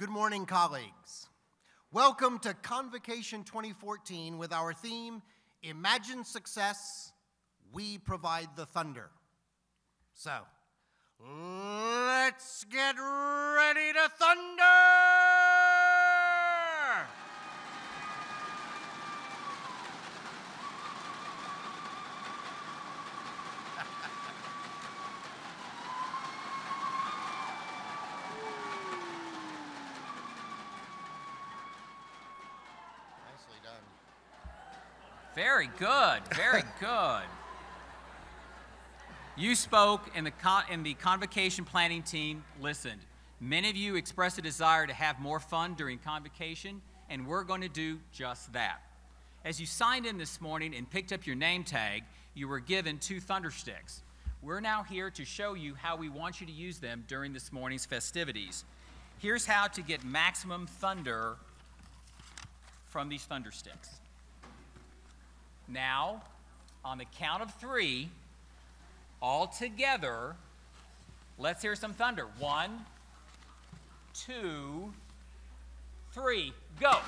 Good morning, colleagues. Welcome to Convocation 2014 with our theme, Imagine Success, We Provide the Thunder. So, let's get ready to thunder! Very good, very good. You spoke and the Convocation planning team listened. Many of you expressed a desire to have more fun during Convocation, and we're going to do just that. As you signed in this morning and picked up your name tag, you were given 2 thunder sticks. We're now here to show you how we want you to use them during this morning's festivities. Here's how to get maximum thunder from these thunder sticks. Now, on the count of 3, all together, let's hear some thunder. 1, 2, 3, go.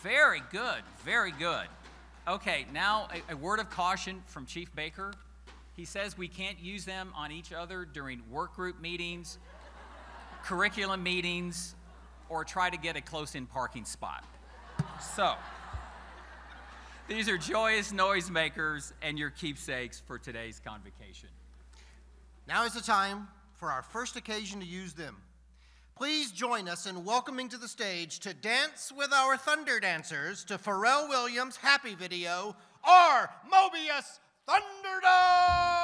Very good, very good. Okay, now a word of caution from Chief Baker. He says we can't use them on each other during work group meetings, curriculum meetings, or try to get a close-in parking spot. So, these are joyous noisemakers and your keepsakes for today's convocation. Now is the time for our first occasion to use them. Please join us in welcoming to the stage to dance with our Thunder Dancers to Pharrell Williams' Happy video, our Mobius Thunderdog!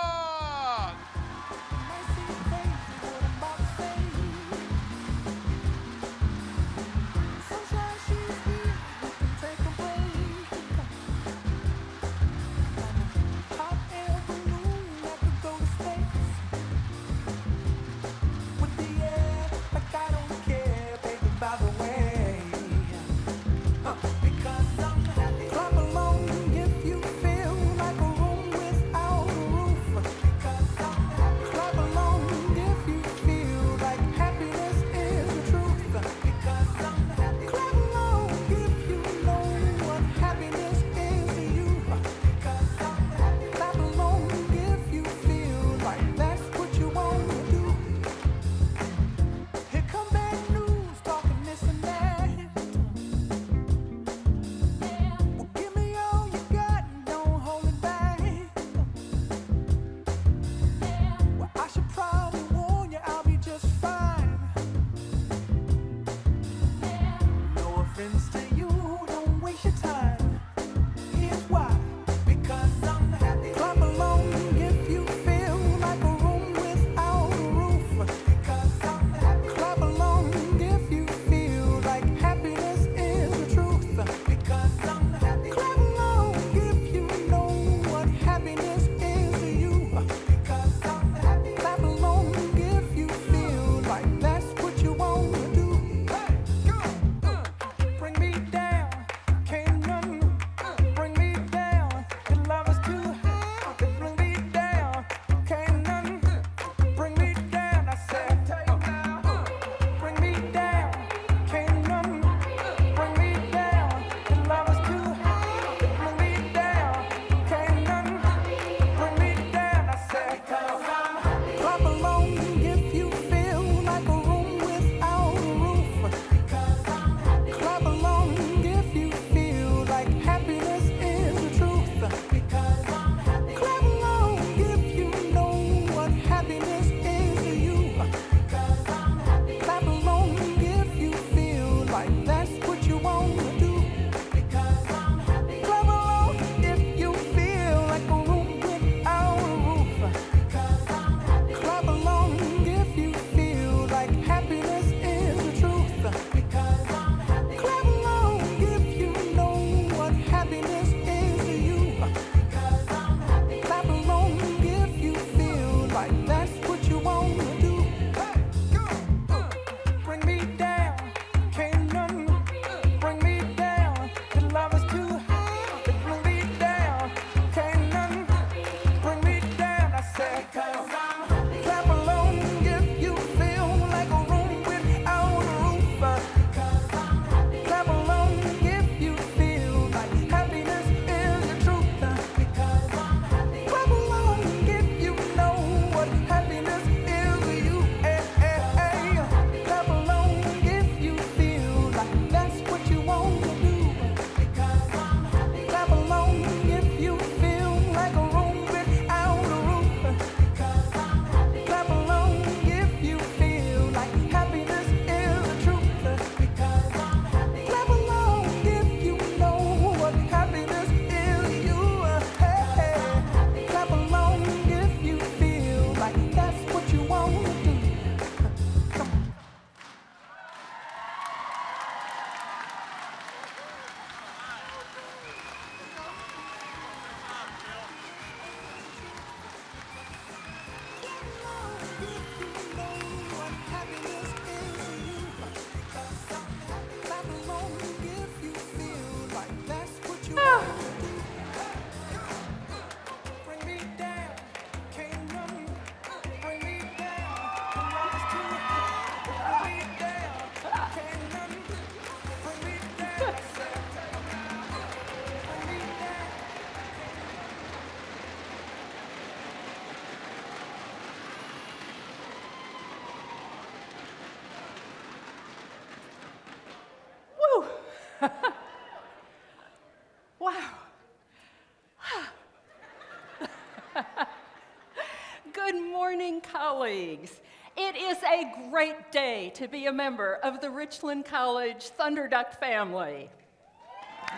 colleagues. It is a great day to be a member of the Richland College Thunderduck family.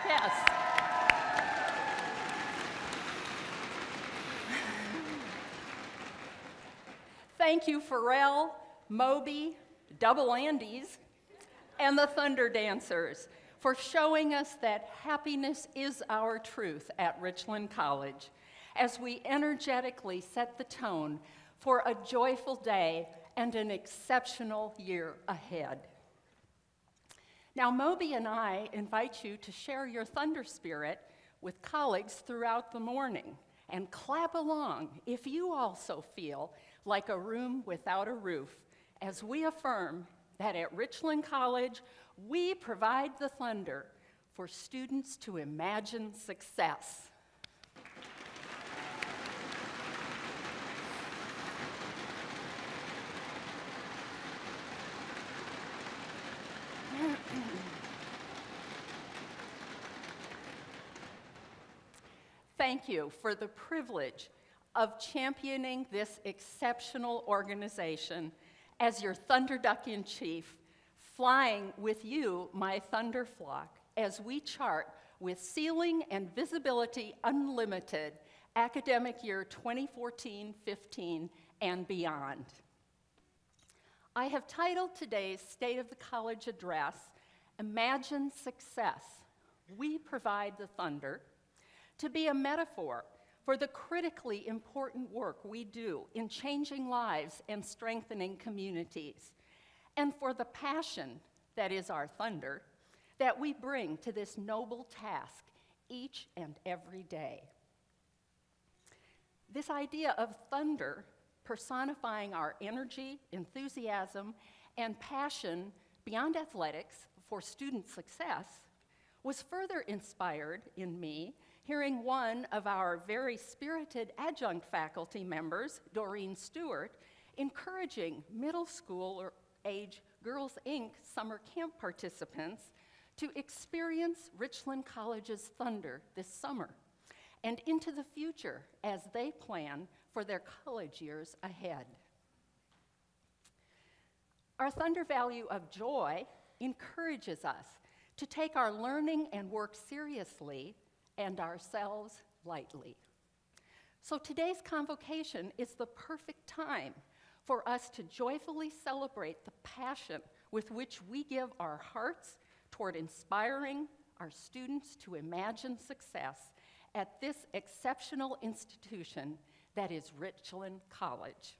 Yes. Thank you, Pharrell, Moby, Double Andes, and the Thunder Dancers for showing us that happiness is our truth at Richland College as we energetically set the tone for a joyful day and an exceptional year ahead. Now, Moby and I invite you to share your Thunder spirit with colleagues throughout the morning and clap along if you also feel like a room without a roof as we affirm that at Richland College, we provide the thunder for students to imagine success. Thank you for the privilege of championing this exceptional organization as your Thunderduck-in-Chief, flying with you, my Thunder Flock, as we chart with Ceiling and Visibility Unlimited academic year 2014-15 and beyond. I have titled today's State of the College address, Imagine Success. We provide the thunder, to be a metaphor for the critically important work we do in changing lives and strengthening communities, and for the passion that is our thunder that we bring to this noble task each and every day. This idea of thunder personifying our energy, enthusiasm, and passion beyond athletics for student success was further inspired in me hearing one of our very spirited adjunct faculty members, Doreen Stewart, encouraging middle school or age Girls Inc. summer camp participants to experience Richland College's thunder this summer and into the future as they plan for their college years ahead. Our thunder value of joy encourages us to take our learning and work seriously and ourselves lightly. So today's convocation is the perfect time for us to joyfully celebrate the passion with which we give our hearts toward inspiring our students to imagine success at this exceptional institution that is Richland College.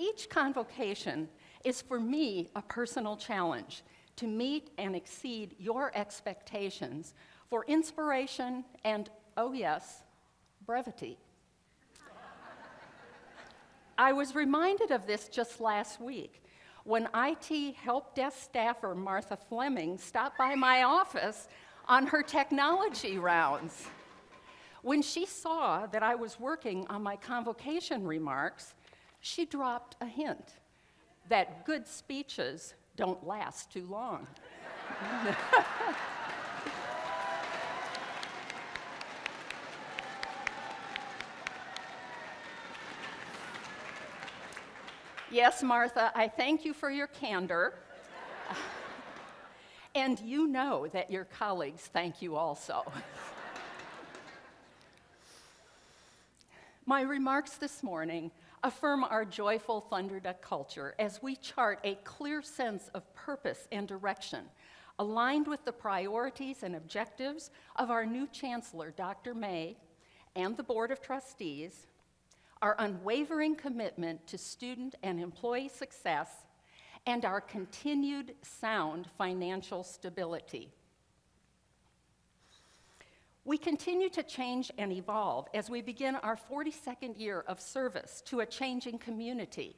Each convocation is for me a personal challenge to meet and exceed your expectations for inspiration and, oh yes, brevity. I was reminded of this just last week when IT help desk staffer Martha Fleming stopped by my office on her technology rounds. When she saw that I was working on my convocation remarks, she dropped a hint that good speeches don't last too long. Yes, Martha, I thank you for your candor. And you know that your colleagues thank you also. My remarks this morning affirm our joyful Thunderduck culture as we chart a clear sense of purpose and direction, aligned with the priorities and objectives of our new Chancellor, Dr. May, and the Board of Trustees, our unwavering commitment to student and employee success, and our continued sound financial stability. We continue to change and evolve as we begin our 42nd year of service to a changing community.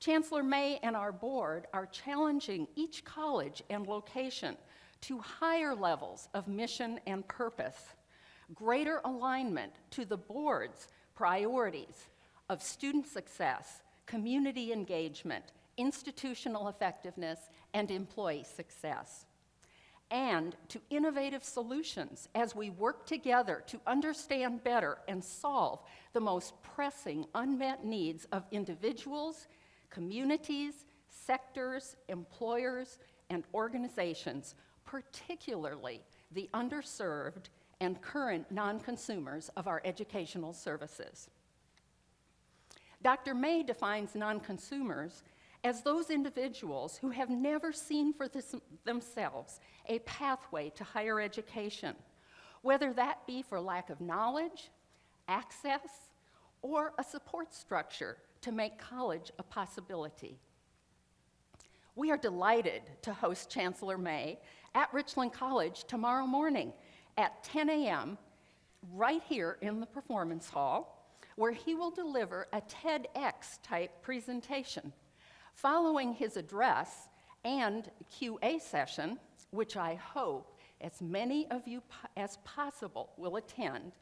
Chancellor May and our board are challenging each college and location to higher levels of mission and purpose, greater alignment to the board's priorities of student success, community engagement, institutional effectiveness, and employee success, and to innovative solutions as we work together to understand better and solve the most pressing unmet needs of individuals, communities, sectors, employers, and organizations, particularly the underserved and current non-consumers of our educational services. Dr. May defines non-consumers as those individuals who have never seen for themselves a pathway to higher education, whether that be for lack of knowledge, access, or a support structure to make college a possibility. We are delighted to host Chancellor May at Richland College tomorrow morning at 10 a.m. right here in the Performance Hall, where he will deliver a TEDx-type presentation. Following his address and QA session, which I hope as many of you as possible will attend,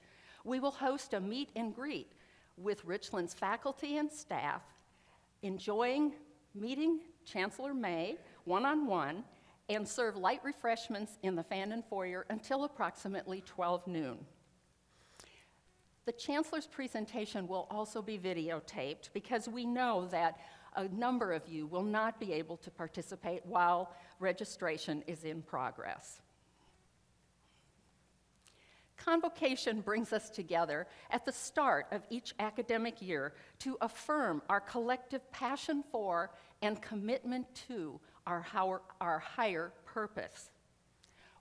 we will host a meet and greet with Richland's faculty and staff, enjoying meeting Chancellor May one-on-one, and serve light refreshments in the Fannin Foyer until approximately 12 noon. The Chancellor's presentation will also be videotaped because we know that a number of you will not be able to participate while registration is in progress. Convocation brings us together at the start of each academic year to affirm our collective passion for and commitment to our higher purpose.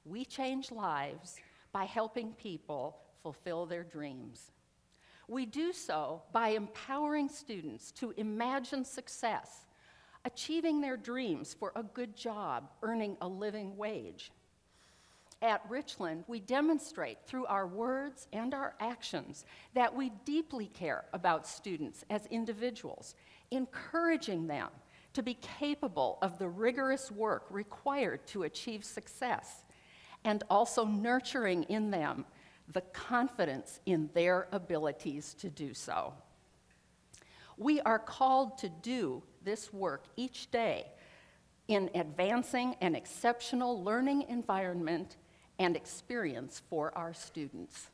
We change lives by helping people fulfill their dreams. We do so by empowering students to imagine success, achieving their dreams for a good job, earning a living wage. At Richland, we demonstrate through our words and our actions that we deeply care about students as individuals, encouraging them to be capable of the rigorous work required to achieve success, and also nurturing in them the confidence in their abilities to do so. We are called to do this work each day in advancing an exceptional learning environment and experience for our students.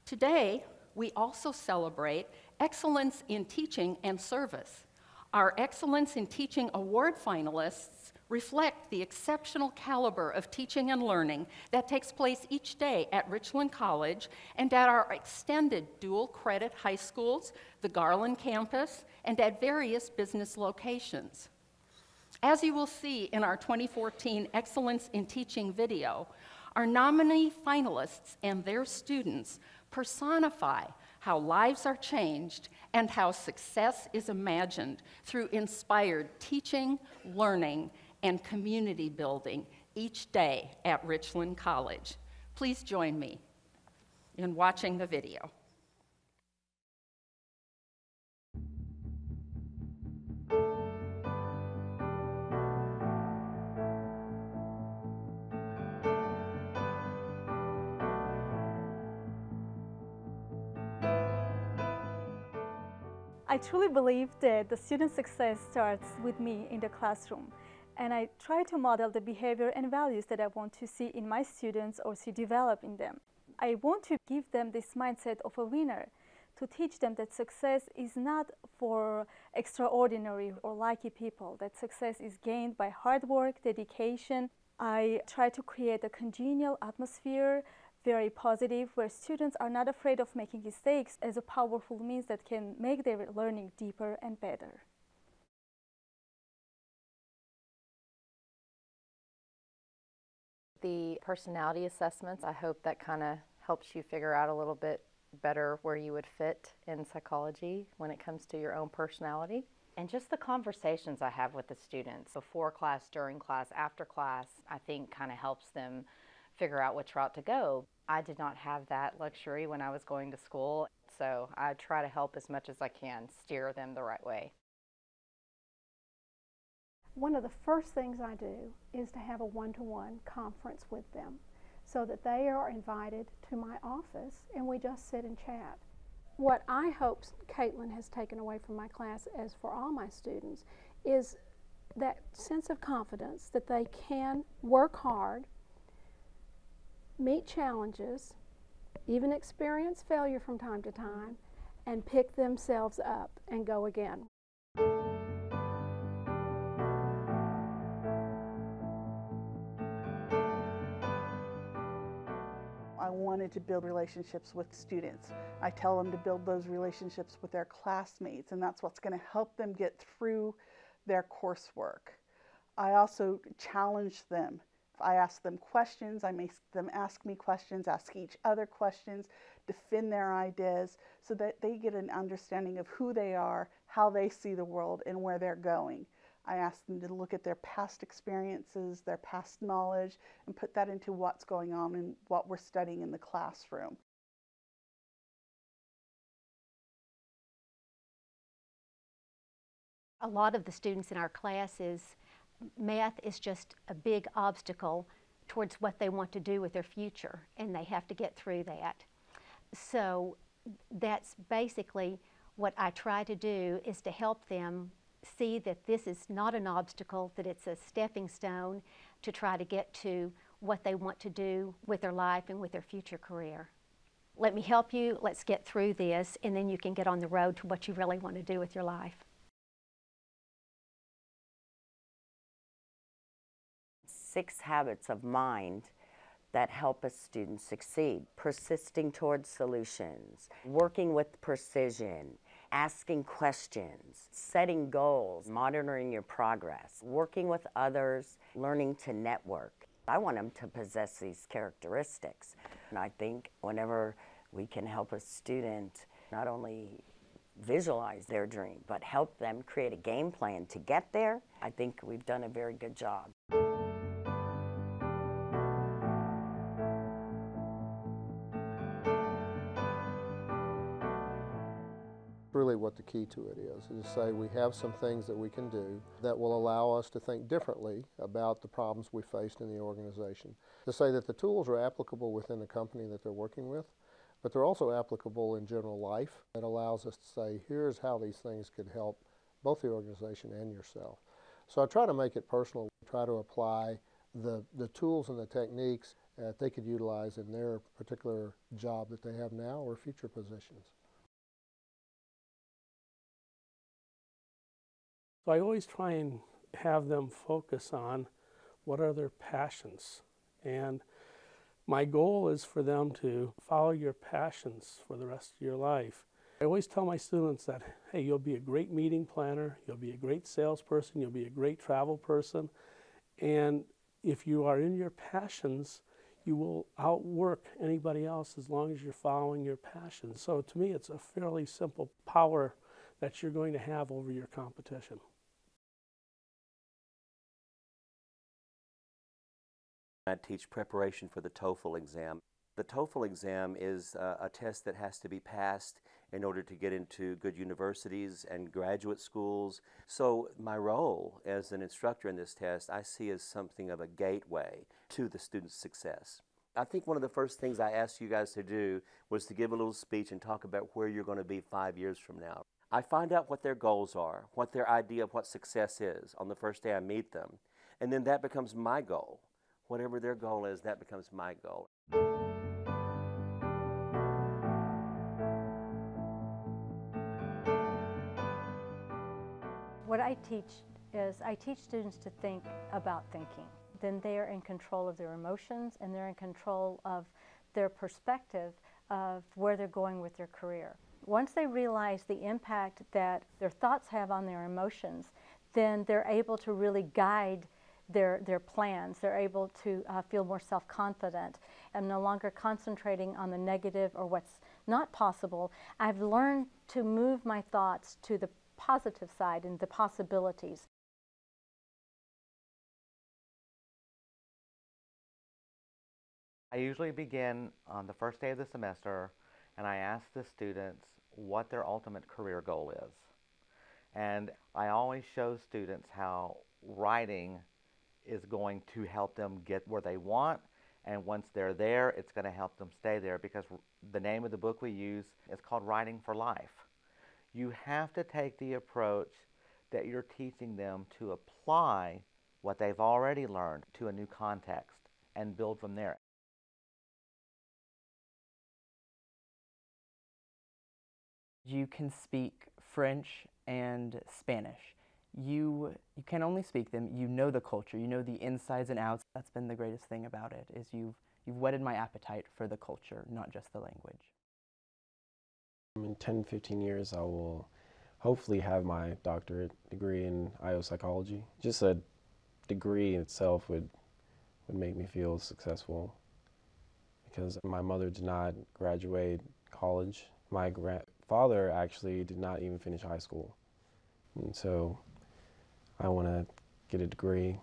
Today, we also celebrate Excellence in Teaching and Service. Our Excellence in Teaching Award finalists reflect the exceptional caliber of teaching and learning that takes place each day at Richland College and at our extended dual credit high schools, the Garland campus, and at various business locations. As you will see in our 2014 Excellence in Teaching video, our nominee finalists and their students personify how lives are changed and how success is imagined through inspired teaching, learning, and community building each day at Richland College. Please join me in watching the video. I truly believe that the student success starts with me in the classroom, and I try to model the behavior and values that I want to see in my students or see develop in them. I want to give them this mindset of a winner, to teach them that success is not for extraordinary or lucky people, that success is gained by hard work, dedication. I try to create a congenial atmosphere, very positive, where students are not afraid of making mistakes as a powerful means that can make their learning deeper and better. The personality assessments, I hope that kind of helps you figure out a little bit better where you would fit in psychology when it comes to your own personality. And just the conversations I have with the students before class, during class, after class, I think kind of helps them figure out which route to go. I did not have that luxury when I was going to school, so I try to help as much as I can steer them the right way. One of the first things I do is to have a one-to-one conference with them so that they are invited to my office and we just sit and chat. What I hope Caitlin has taken away from my class, as for all my students, is that sense of confidence that they can work hard, meet challenges, even experience failure from time to time, and pick themselves up and go again. I wanted to build relationships with students. I tell them to build those relationships with their classmates, and that's what's going to help them get through their coursework. I also challenge them. I ask them questions, I make them ask me questions, ask each other questions, defend their ideas so that they get an understanding of who they are, how they see the world, and where they're going. I ask them to look at their past experiences, their past knowledge, and put that into what's going on and what we're studying in the classroom. A lot of the students in our classes, math is just a big obstacle towards what they want to do with their future, and they have to get through that. So that's basically what I try to do, is to help them see that this is not an obstacle, that it's a stepping stone to try to get to what they want to do with their life and with their future career. Let me help you, let's get through this, and then you can get on the road to what you really want to do with your life. 6 habits of mind that help a student succeed. Persisting towards solutions, working with precision, asking questions, setting goals, monitoring your progress, working with others, learning to network. I want them to possess these characteristics. And I think whenever we can help a student not only visualize their dream, but help them create a game plan to get there, I think we've done a very good job. Really what the key to it is to say we have some things that we can do that will allow us to think differently about the problems we faced in the organization. To say that the tools are applicable within the company that they're working with, but they're also applicable in general life. It allows us to say, here's how these things could help both the organization and yourself. So I try to make it personal, try to apply the tools and the techniques that they could utilize in their particular job that they have now or future positions. So I always try and have them focus on what are their passions. And my goal is for them to follow your passions for the rest of your life. I always tell my students that, hey, you'll be a great meeting planner, you'll be a great salesperson, you'll be a great travel person. And if you are in your passions, you will outwork anybody else as long as you're following your passions. So to me, it's a fairly simple power that you're going to have over your competition. I teach preparation for the TOEFL exam. The TOEFL exam is a test that has to be passed in order to get into good universities and graduate schools. So my role as an instructor in this test I see as something of a gateway to the student's success. I think one of the first things I asked you guys to do was to give a little speech and talk about where you're going to be 5 years from now. I find out what their goals are, what their idea of what success is on the first day I meet them, and then that becomes my goal. Whatever their goal is, that becomes my goal. What I teach is I teach students to think about thinking. Then they're in control of their emotions and they're in control of their perspective of where they're going with their career. Once they realize the impact that their thoughts have on their emotions, then they're able to really guide their plans. They're able to feel more self-confident and no longer concentrating on the negative or what's not possible. I've learned to move my thoughts to the positive side and the possibilities. I usually begin on the first day of the semester and I ask the students what their ultimate career goal is. And I always show students how writing is going to help them get where they want, and once they're there, it's going to help them stay there, because the name of the book we use is called Writing for Life. You have to take the approach that you're teaching them to apply what they've already learned to a new context and build from there. You can speak French and Spanish. You can only speak them. You know the culture. You know the insides and outs. That's been the greatest thing about it, is you've whetted my appetite for the culture, not just the language. In 10, 15 years, I will hopefully have my doctorate degree in IO psychology. Just a degree itself would make me feel successful, because my mother did not graduate college. My father actually did not even finish high school. And so I want to get a degree.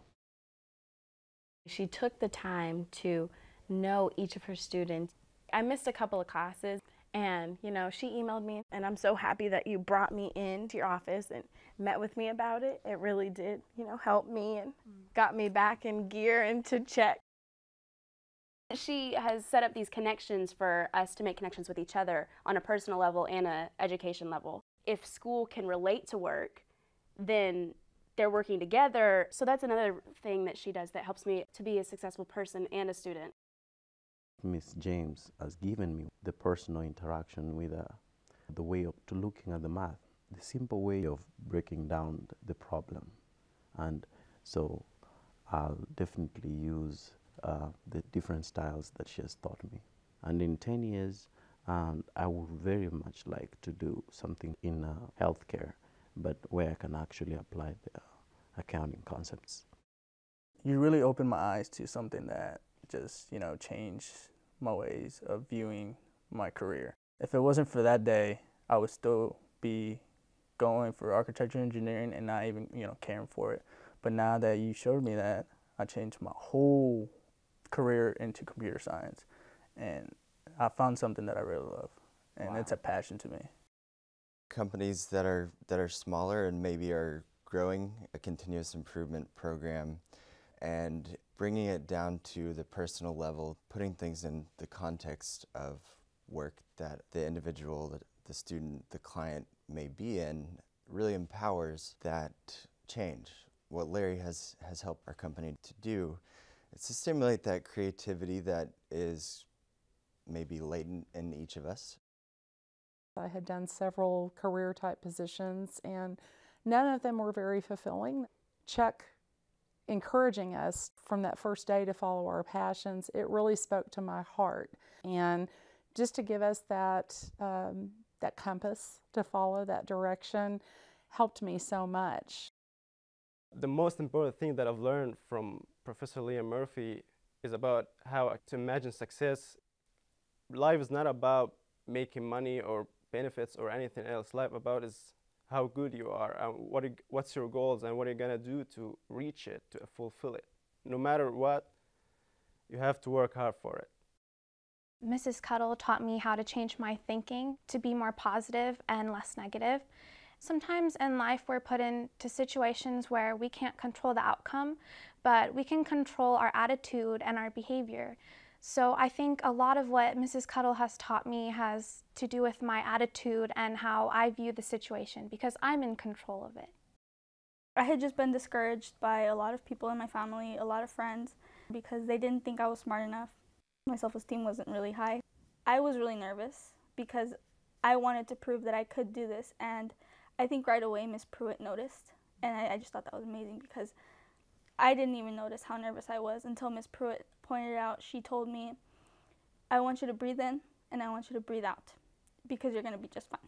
She took the time to know each of her students. I missed a couple of classes, and she emailed me, and I'm so happy that you brought me into your office and met with me about it. It really did, help me and got me back in gear and to check. She has set up these connections for us to make connections with each other on a personal level and an education level. If school can relate to work, then they're working together. So that's another thing that she does that helps me to be a successful person and a student. Miss James has given me the personal interaction with the way of looking at the math, the simple way of breaking down the problem. And so I'll definitely use the different styles that she has taught me. And in 10 years, I would very much like to do something in healthcare, but where I can actually apply the accounting concepts. You really opened my eyes to something that just, changed my ways of viewing my career. If it wasn't for that day, I would still be going for architecture and engineering and not even, caring for it. But now that you showed me that, I changed my whole career into computer science, and I found something that I really love, and it's a passion to me. Companies that are smaller and maybe are growing a continuous improvement program and bringing it down to the personal level, putting things in the context of work that the individual, the student, the client may be in, really empowers that change. What Larry has helped our company to do is to stimulate that creativity that is maybe latent in each of us. I had done several career type positions, and none of them were very fulfilling. Chuck encouraging us from that first day to follow our passions, it really spoke to my heart. And just to give us that compass to follow, that direction, helped me so much. The most important thing that I've learned from Professor Liam Murphy is about how to imagine success. Life is not about making money or benefits or anything else. Life about is how good you are, and what's your goals, and what are you gonna do to reach it, to fulfill it. No matter what, you have to work hard for it. Mrs. Cuttle taught me how to change my thinking to be more positive and less negative. Sometimes in life we're put into situations where we can't control the outcome, but we can control our attitude and our behavior. So I think a lot of what Mrs. Cuttle has taught me has to do with my attitude and how I view the situation, because I'm in control of it. I had just been discouraged by a lot of people in my family, a lot of friends, because they didn't think I was smart enough. My self-esteem wasn't really high. I was really nervous because I wanted to prove that I could do this, and I think right away Miss Pruitt noticed, and I just thought that was amazing, because I didn't even notice how nervous I was until Miss Pruitt pointed it out. She told me, I want you to breathe in and I want you to breathe out, because you're going to be just fine.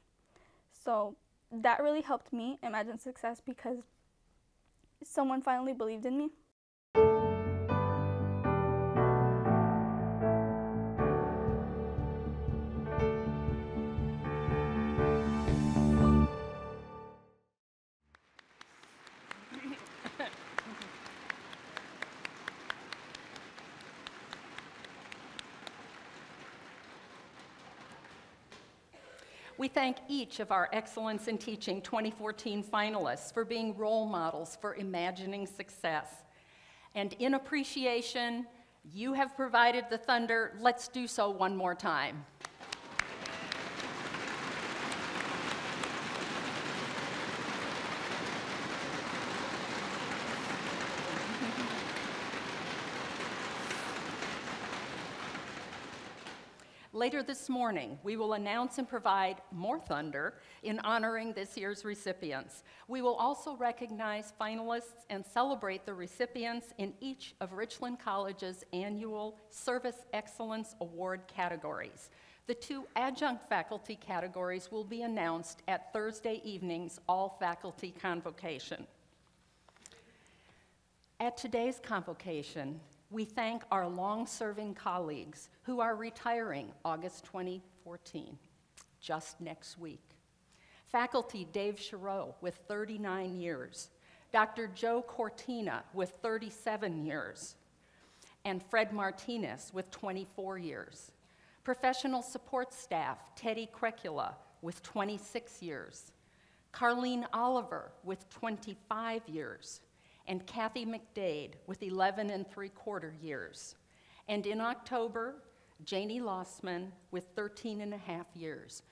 So that really helped me imagine success, because someone finally believed in me. We thank each of our Excellence in Teaching 2014 finalists for being role models for imagining success. And in appreciation, you have provided the thunder. Let's do so one more time. Later this morning, we will announce and provide more thunder in honoring this year's recipients. We will also recognize finalists and celebrate the recipients in each of Richland College's annual Service Excellence Award categories. The 2 adjunct faculty categories will be announced at Thursday evening's all-faculty convocation. At today's convocation, we thank our long-serving colleagues who are retiring August 2014, just next week. Faculty Dave Chereau with 39 years, Dr. Joe Cortina with 37 years, and Fred Martinez with 24 years. Professional support staff Teddy Crecula with 26 years, Carlene Oliver with 25 years, and Kathy McDade with 11 3/4 years. And in October, Janie Lossman with 13.5 years,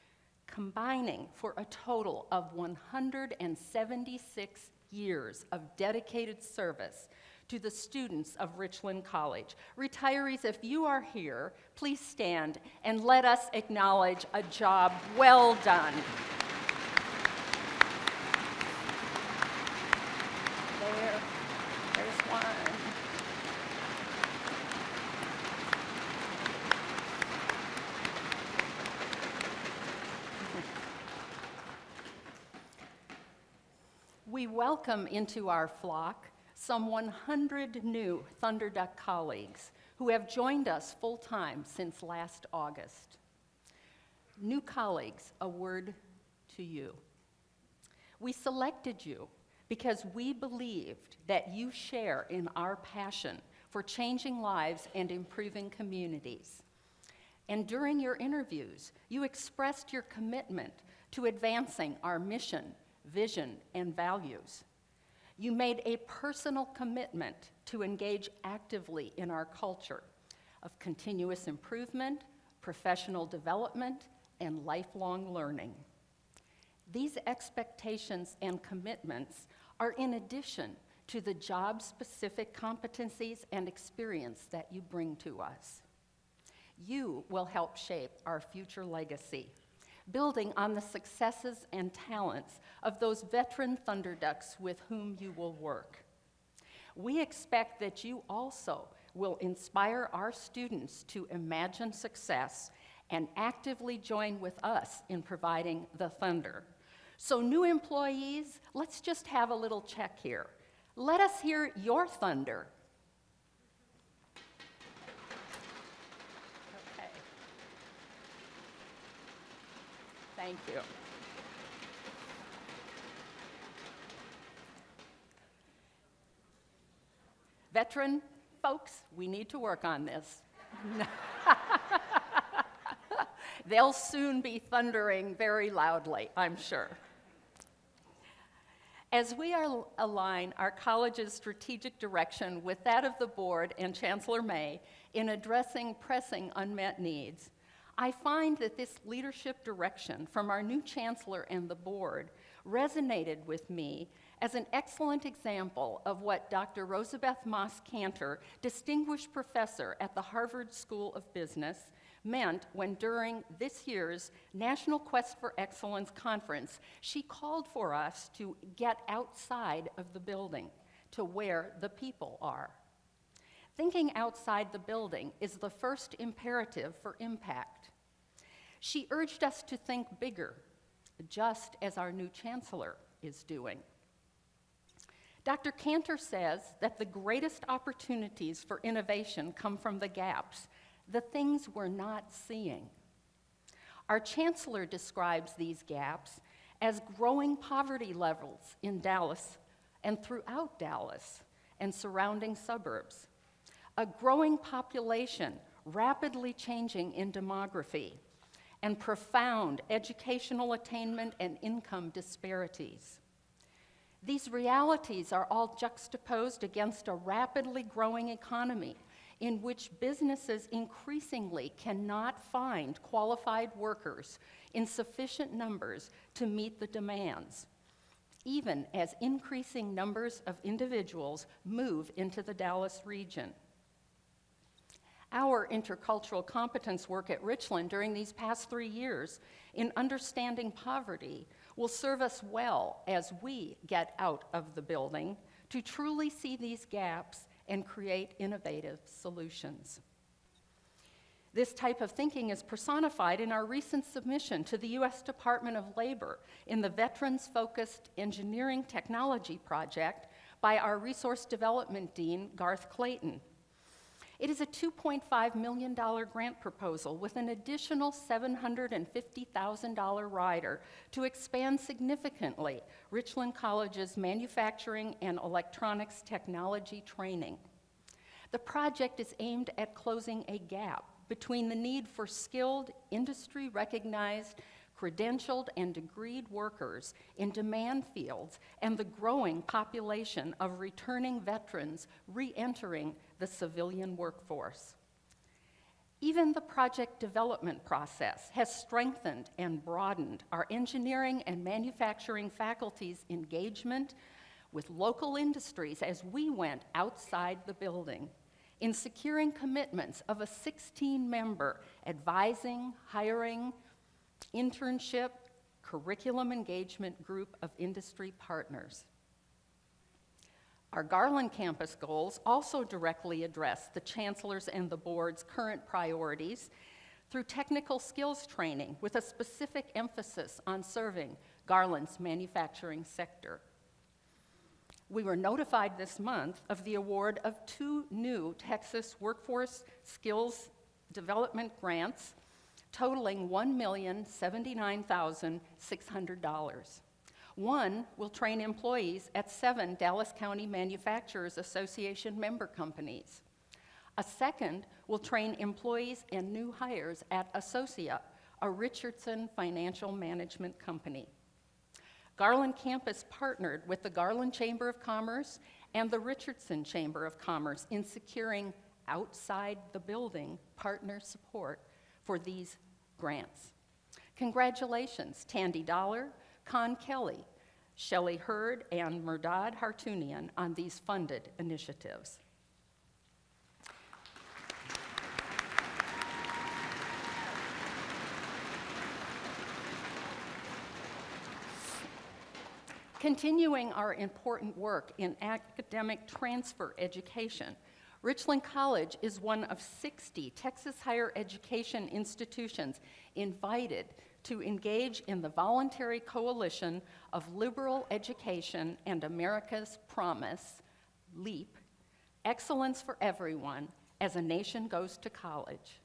combining for a total of 176 years of dedicated service to the students of Richland College. Retirees, if you are here, please stand and let us acknowledge a job well done. There's one. We welcome into our flock some 100 new Thunderduck colleagues who have joined us full-time since last August. New colleagues, a word to you. We selected you because we believed that you share in our passion for changing lives and improving communities. And during your interviews, you expressed your commitment to advancing our mission, vision, and values. You made a personal commitment to engage actively in our culture of continuous improvement, professional development, and lifelong learning. These expectations and commitments are in addition to the job-specific competencies and experience that you bring to us. You will help shape our future legacy, building on the successes and talents of those veteran Thunderducks with whom you will work. We expect that you also will inspire our students to imagine success and actively join with us in providing the thunder. So new employees, let's just have a little check here. Let us hear your thunder. Okay. Thank you. Veteran folks, we need to work on this. They'll soon be thundering very loudly, I'm sure. As we align our college's strategic direction with that of the board and Chancellor May in addressing pressing unmet needs, I find that this leadership direction from our new chancellor and the board resonated with me as an excellent example of what Dr. Rosabeth Moss Cantor, distinguished professor at the Harvard School of Business, meant when during this year's National Quest for Excellence conference, she called for us to get outside of the building to where the people are. Thinking outside the building is the first imperative for impact. She urged us to think bigger, just as our new chancellor is doing. Dr. Cantor says that the greatest opportunities for innovation come from the gaps, the things we're not seeing. Our chancellor describes these gaps as growing poverty levels in Dallas and throughout Dallas and surrounding suburbs, a growing population rapidly changing in demography, and profound educational attainment and income disparities. These realities are all juxtaposed against a rapidly growing economy in which businesses increasingly cannot find qualified workers in sufficient numbers to meet the demands, even as increasing numbers of individuals move into the Dallas region. Our intercultural competence work at Richland during these past 3 years in understanding poverty will serve us well as we get out of the building to truly see these gaps and create innovative solutions. This type of thinking is personified in our recent submission to the U.S. Department of Labor in the Veterans-Focused Engineering Technology Project by our Resource Development Dean, Garth Clayton. It is a $2.5 million grant proposal with an additional $750,000 rider to expand significantly Richland College's manufacturing and electronics technology training. The project is aimed at closing a gap between the need for skilled, industry-recognized, credentialed, and degreed workers in demand fields and the growing population of returning veterans re-entering the civilian workforce. Even the project development process has strengthened and broadened our engineering and manufacturing faculty's engagement with local industries as we went outside the building in securing commitments of a 16-member advising, hiring, internship, curriculum engagement group of industry partners. Our Garland campus goals also directly address the chancellor's and the board's current priorities through technical skills training with a specific emphasis on serving Garland's manufacturing sector. We were notified this month of the award of 2 new Texas Workforce Skills Development grants totaling $1,079,600. One will train employees at 7 Dallas County Manufacturers Association member companies. A second will train employees and new hires at Associa, a Richardson financial management company. Garland campus partnered with the Garland Chamber of Commerce and the Richardson Chamber of Commerce in securing outside the building partner support for these grants. Congratulations, Tandy Dollar, Con Kelly, Shelley Hurd, and Murdad Hartunian on these funded initiatives. Continuing our important work in academic transfer education, Richland College is one of 60 Texas higher education institutions invited to engage in the voluntary coalition of liberal education and America's promise, LEAP, excellence for everyone as a nation goes to college.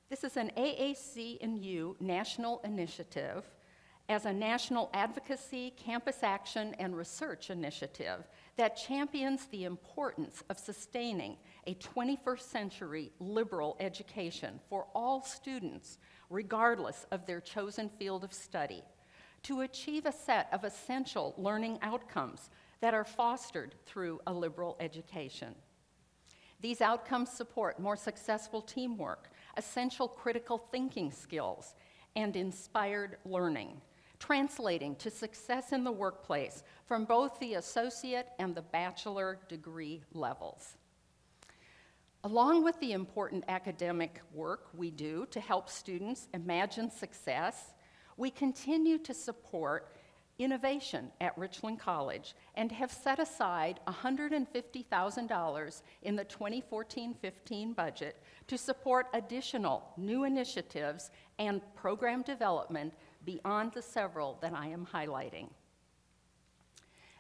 This is an AAC&U national initiative as a national advocacy, campus action, and research initiative that champions the importance of sustaining a 21st century liberal education for all students, regardless of their chosen field of study, to achieve a set of essential learning outcomes that are fostered through a liberal education. These outcomes support more successful teamwork, essential critical thinking skills, and inspired learning, translating to success in the workplace from both the associate and the bachelor degree levels. Along with the important academic work we do to help students imagine success, we continue to support innovation at Richland College and have set aside $150,000 in the 2014-15 budget to support additional new initiatives and program development beyond the several that I am highlighting.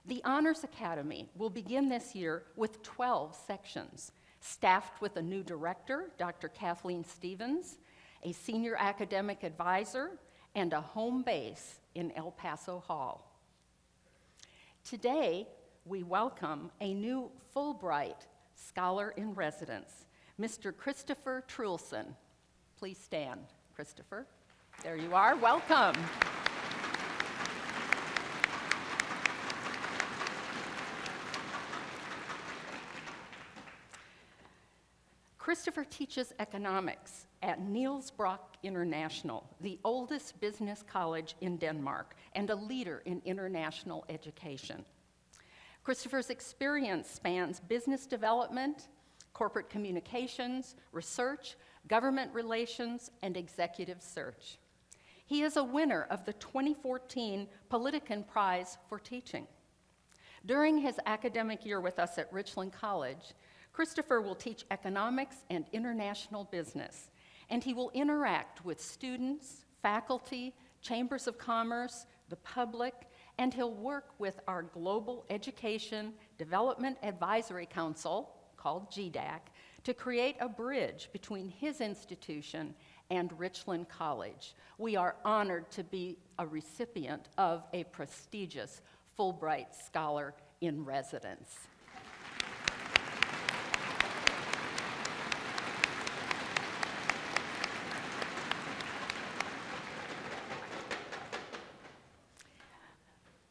The Honors Academy will begin this year with 12 sections, staffed with a new director, Dr. Kathleen Stevens, a senior academic advisor, and a home base in El Paso Hall. Today, we welcome a new Fulbright Scholar in Residence, Mr. Christopher Trulson. Please stand, Christopher. There you are. Welcome. Christopher teaches economics at Niels Brock International, the oldest business college in Denmark and a leader in international education. Christopher's experience spans business development, corporate communications, research, government relations, and executive search. He is a winner of the 2014 Politiken Prize for Teaching. During his academic year with us at Richland College, Christopher will teach economics and international business, and he will interact with students, faculty, chambers of commerce, the public, and he'll work with our Global Education Development Advisory Council, called GDAC, to create a bridge between his institution and Richland College. We are honored to be a recipient of a prestigious Fulbright Scholar in Residence.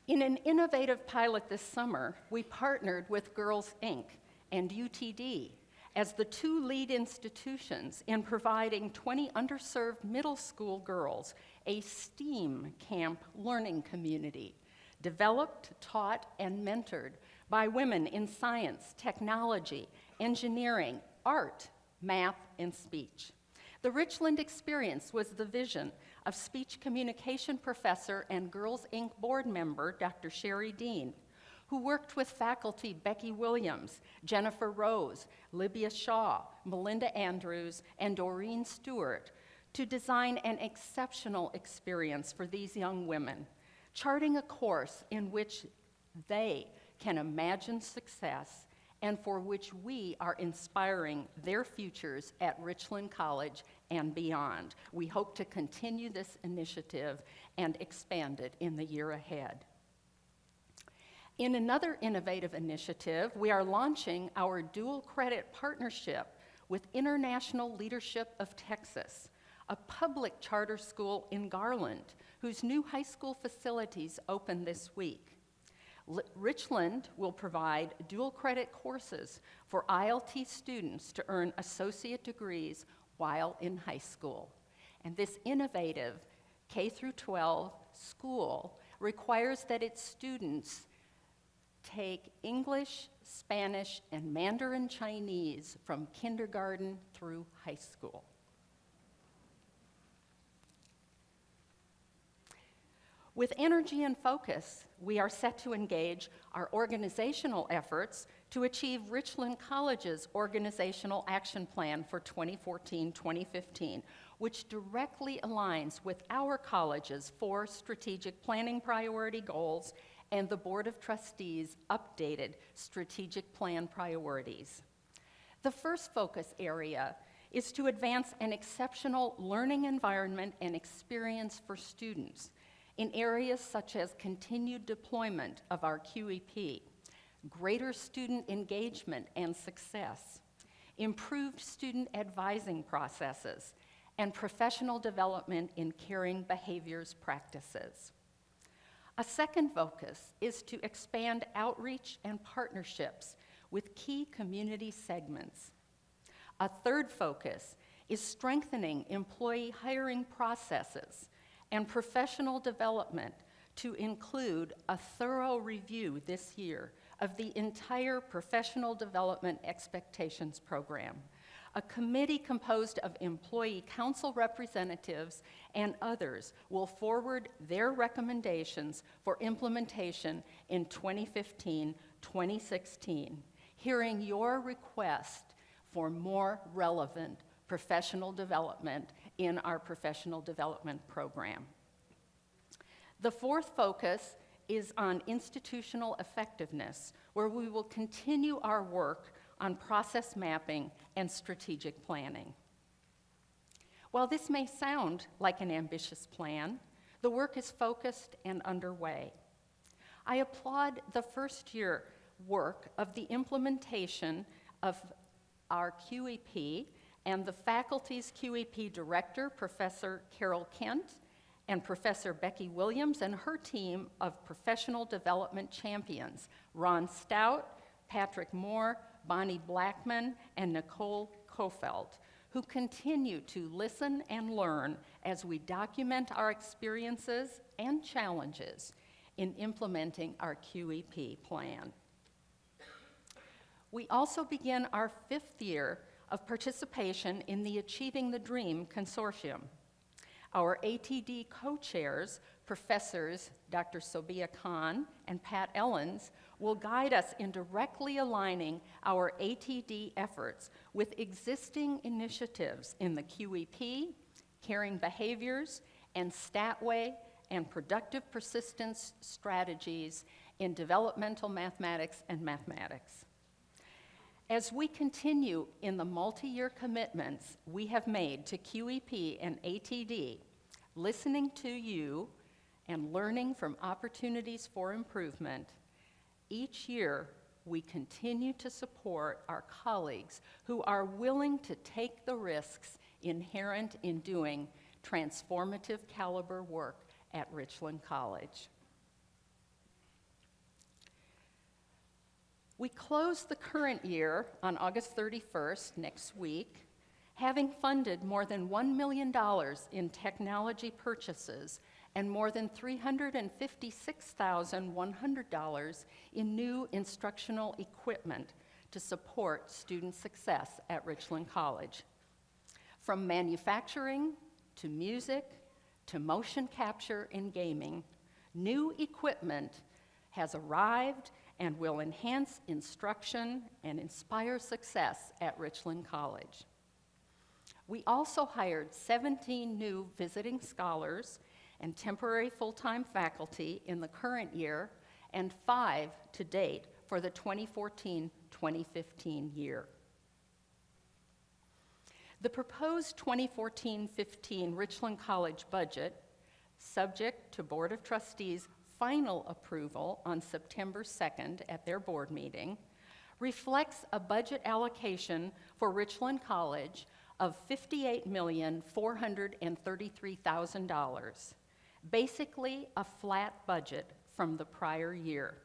In an innovative pilot this summer, we partnered with Girls Inc. and UTD as the two lead institutions in providing 20 underserved middle school girls a STEAM camp learning community, developed, taught, and mentored by women in science, technology, engineering, art, math, and speech. The Richland experience was the vision of speech communication professor and Girls Inc. board member, Dr. Sherry Dean, who worked with faculty Becky Williams, Jennifer Rose, Libya Shaw, Melinda Andrews, and Doreen Stewart to design an exceptional experience for these young women, charting a course in which they can imagine success and for which we are inspiring their futures at Richland College and beyond. We hope to continue this initiative and expand it in the year ahead. In another innovative initiative, we are launching our dual credit partnership with International Leadership of Texas, a public charter school in Garland, whose new high school facilities open this week. Richland will provide dual credit courses for ILT students to earn associate degrees while in high school. And this innovative K-12 school requires that its students take English, Spanish, and Mandarin Chinese from kindergarten through high school. With energy and focus, we are set to engage our organizational efforts to achieve Richland College's Organizational Action Plan for 2014-2015, which directly aligns with our college's 4 strategic planning priority goals and the Board of Trustees' updated strategic plan priorities. The first focus area is to advance an exceptional learning environment and experience for students in areas such as continued deployment of our QEP, greater student engagement and success, improved student advising processes, and professional development in caring behaviors practices. A second focus is to expand outreach and partnerships with key community segments. A third focus is strengthening employee hiring processes and professional development to include a thorough review this year of the entire Professional Development Expectations Program. A committee composed of employee council representatives and others will forward their recommendations for implementation in 2015-2016, hearing your request for more relevant professional development in our professional development program. The fourth focus is on institutional effectiveness, where we will continue our work on process mapping and strategic planning. While this may sound like an ambitious plan, the work is focused and underway. I applaud the first year work of the implementation of our QEP and the faculty's QEP director, Professor Carol Kent, and Professor Becky Williams and her team of professional development champions, Ron Stout, Patrick Moore, Bonnie Blackman, and Nicole Kofelt, who continue to listen and learn as we document our experiences and challenges in implementing our QEP plan. We also begin our 5th year of participation in the Achieving the Dream Consortium. Our ATD co-chairs, Professors Dr. Sobia Khan and Pat Ellens, will guide us in directly aligning our ATD efforts with existing initiatives in the QEP, caring behaviors, and Statway and productive persistence strategies in developmental mathematics and mathematics. As we continue in the multi-year commitments we have made to QEP and ATD, listening to you and learning from opportunities for improvement, each year we continue to support our colleagues who are willing to take the risks inherent in doing transformative caliber work at Richland College. We close the current year on August 31st, next week, having funded more than $1 million in technology purchases and more than $356,100 in new instructional equipment to support student success at Richland College. From manufacturing to music to motion capture and gaming, new equipment has arrived and will enhance instruction and inspire success at Richland College. We also hired 17 new visiting scholars and temporary full-time faculty in the current year, and 5 to date for the 2014-2015 year. The proposed 2014-15 Richland College budget, subject to Board of Trustees' final approval on September 2nd at their board meeting, reflects a budget allocation for Richland College of $58,433,000, basically a flat budget from the prior year,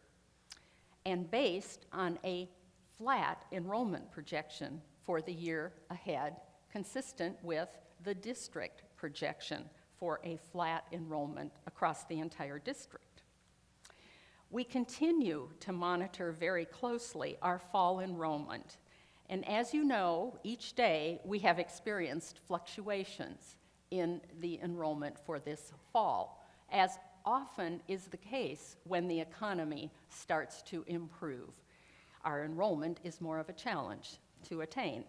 and based on a flat enrollment projection for the year ahead, consistent with the district projection for a flat enrollment across the entire district. We continue to monitor very closely our fall enrollment, and as you know, each day we have experienced fluctuations in the enrollment for this fall, as often is the case when the economy starts to improve. Our enrollment is more of a challenge to attain.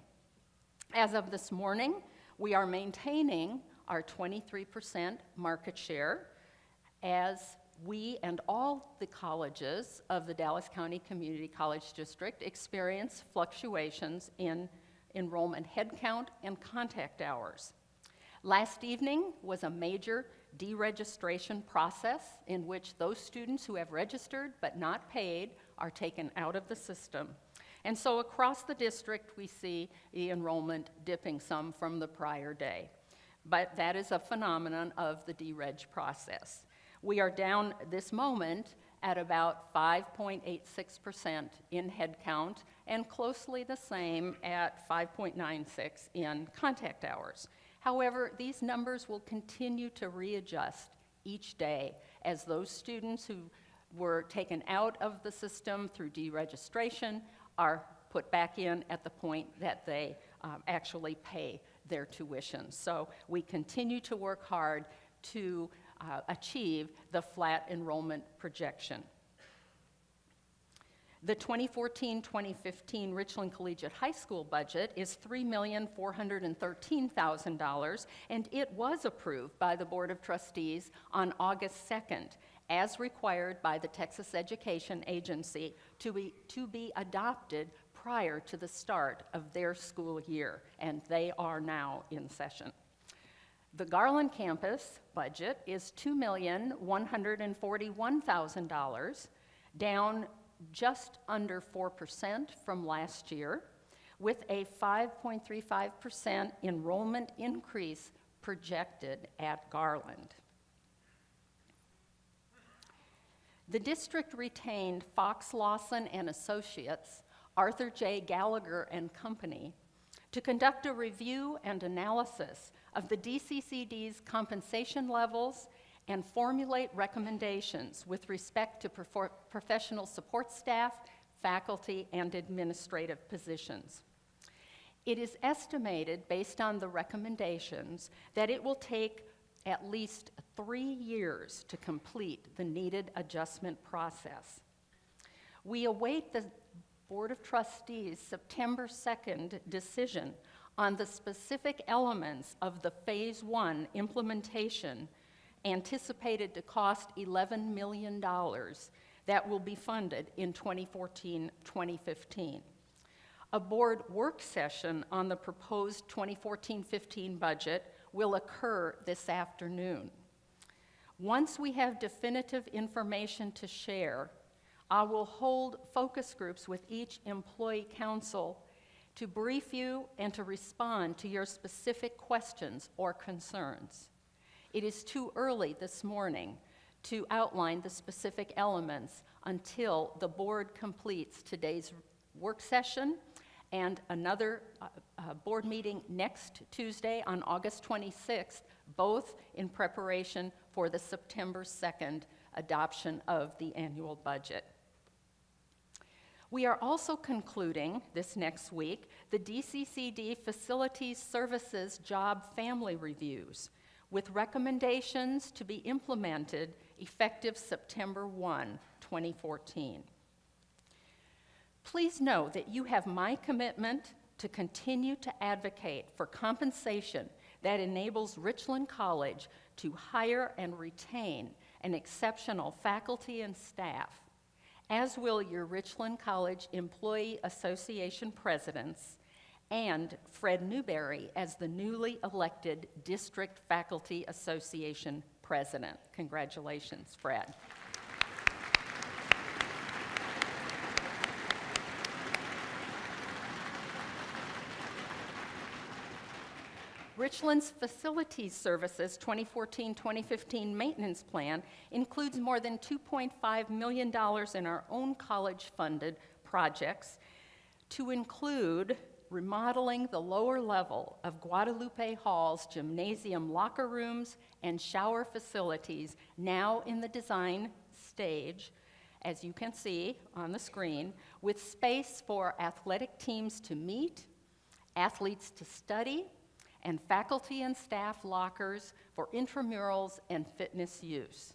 As of this morning, we are maintaining our 23% market share as we and all the colleges of the Dallas County Community College District experience fluctuations in enrollment headcount and contact hours. Last evening was a major deregistration process in which those students who have registered but not paid are taken out of the system. And so across the district, we see the enrollment dipping some from the prior day. But that is a phenomenon of the dereg process. We are down this moment at about 5.86% in headcount and closely the same at 5.96 in contact hours. However, these numbers will continue to readjust each day as those students who were taken out of the system through deregistration are put back in at the point that they actually pay their tuition. So we continue to work hard to achieve the flat enrollment projection. The 2014-2015 Richland Collegiate High School budget is $3,413,000, and it was approved by the Board of Trustees on August 2nd, as required by the Texas Education Agency to be adopted prior to the start of their school year, and they are now in session. The Garland campus budget is $2,141,000, down just under 4% from last year, with a 5.35% enrollment increase projected at Garland. The district retained Fox Lawson and Associates, Arthur J. Gallagher and Company, to conduct a review and analysis of the DCCD's compensation levels and formulate recommendations with respect to professional support staff, faculty, and administrative positions. It is estimated, based on the recommendations, that it will take at least 3 years to complete the needed adjustment process. We await the Board of Trustees' September 2nd decision on the specific elements of the Phase 1 implementation, anticipated to cost $11 million, that will be funded in 2014-2015. A board work session on the proposed 2014-15 budget will occur this afternoon. Once we have definitive information to share, I will hold focus groups with each employee council to brief you and to respond to your specific questions or concerns. It is too early this morning to outline the specific elements until the board completes today's work session and another board meeting next Tuesday on August 26th, both in preparation for the September 2nd adoption of the annual budget. We are also concluding this next week the DCCD Facilities Services Job Family Reviews, with recommendations to be implemented effective September 1, 2014. Please know that you have my commitment to continue to advocate for compensation that enables Richland College to hire and retain an exceptional faculty and staff, as will your Richland College Employee Association presidents and Fred Newberry as the newly elected District Faculty Association president. Congratulations, Fred. Richland's Facilities Services 2014-2015 maintenance plan includes more than $2.5 million in our own college-funded projects, to include remodeling the lower level of Guadalupe Hall's gymnasium locker rooms and shower facilities, now in the design stage, as you can see on the screen, with space for athletic teams to meet, athletes to study, and faculty and staff lockers for intramurals and fitness use.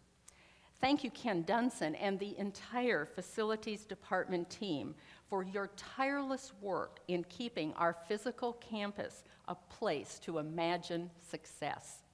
Thank you, Ken Dunson and the entire facilities department team, for your tireless work in keeping our physical campus a place to imagine success.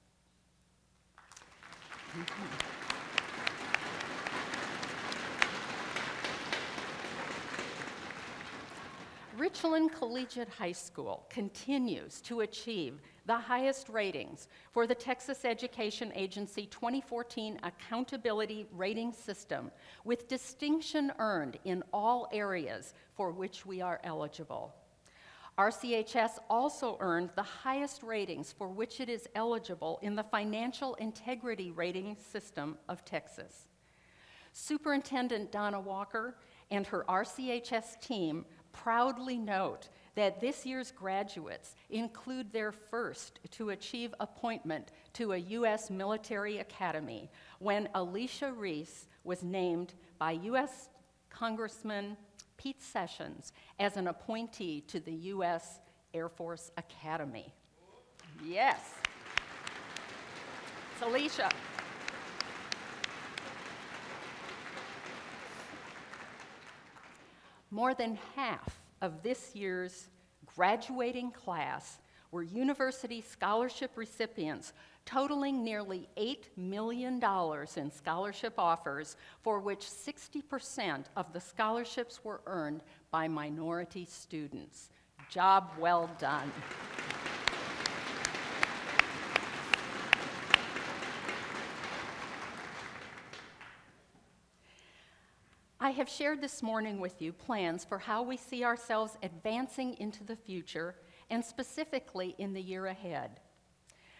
Richland Collegiate High School continues to achieve the highest ratings for the Texas Education Agency 2014 Accountability Rating System, with distinction earned in all areas for which we are eligible. RCHS also earned the highest ratings for which it is eligible in the Financial Integrity Rating System of Texas. Superintendent Donna Walker and her RCHS team proudly note that this year's graduates include their first to achieve appointment to a U.S. military academy when Alicia Reese was named by U.S. Congressman Pete Sessions as an appointee to the U.S. Air Force Academy. Yes. It's Alicia. More than half of this year's graduating class were university scholarship recipients, totaling nearly $8 million in scholarship offers, for which 60% of the scholarships were earned by minority students. Job well done. I have shared this morning with you plans for how we see ourselves advancing into the future and specifically in the year ahead.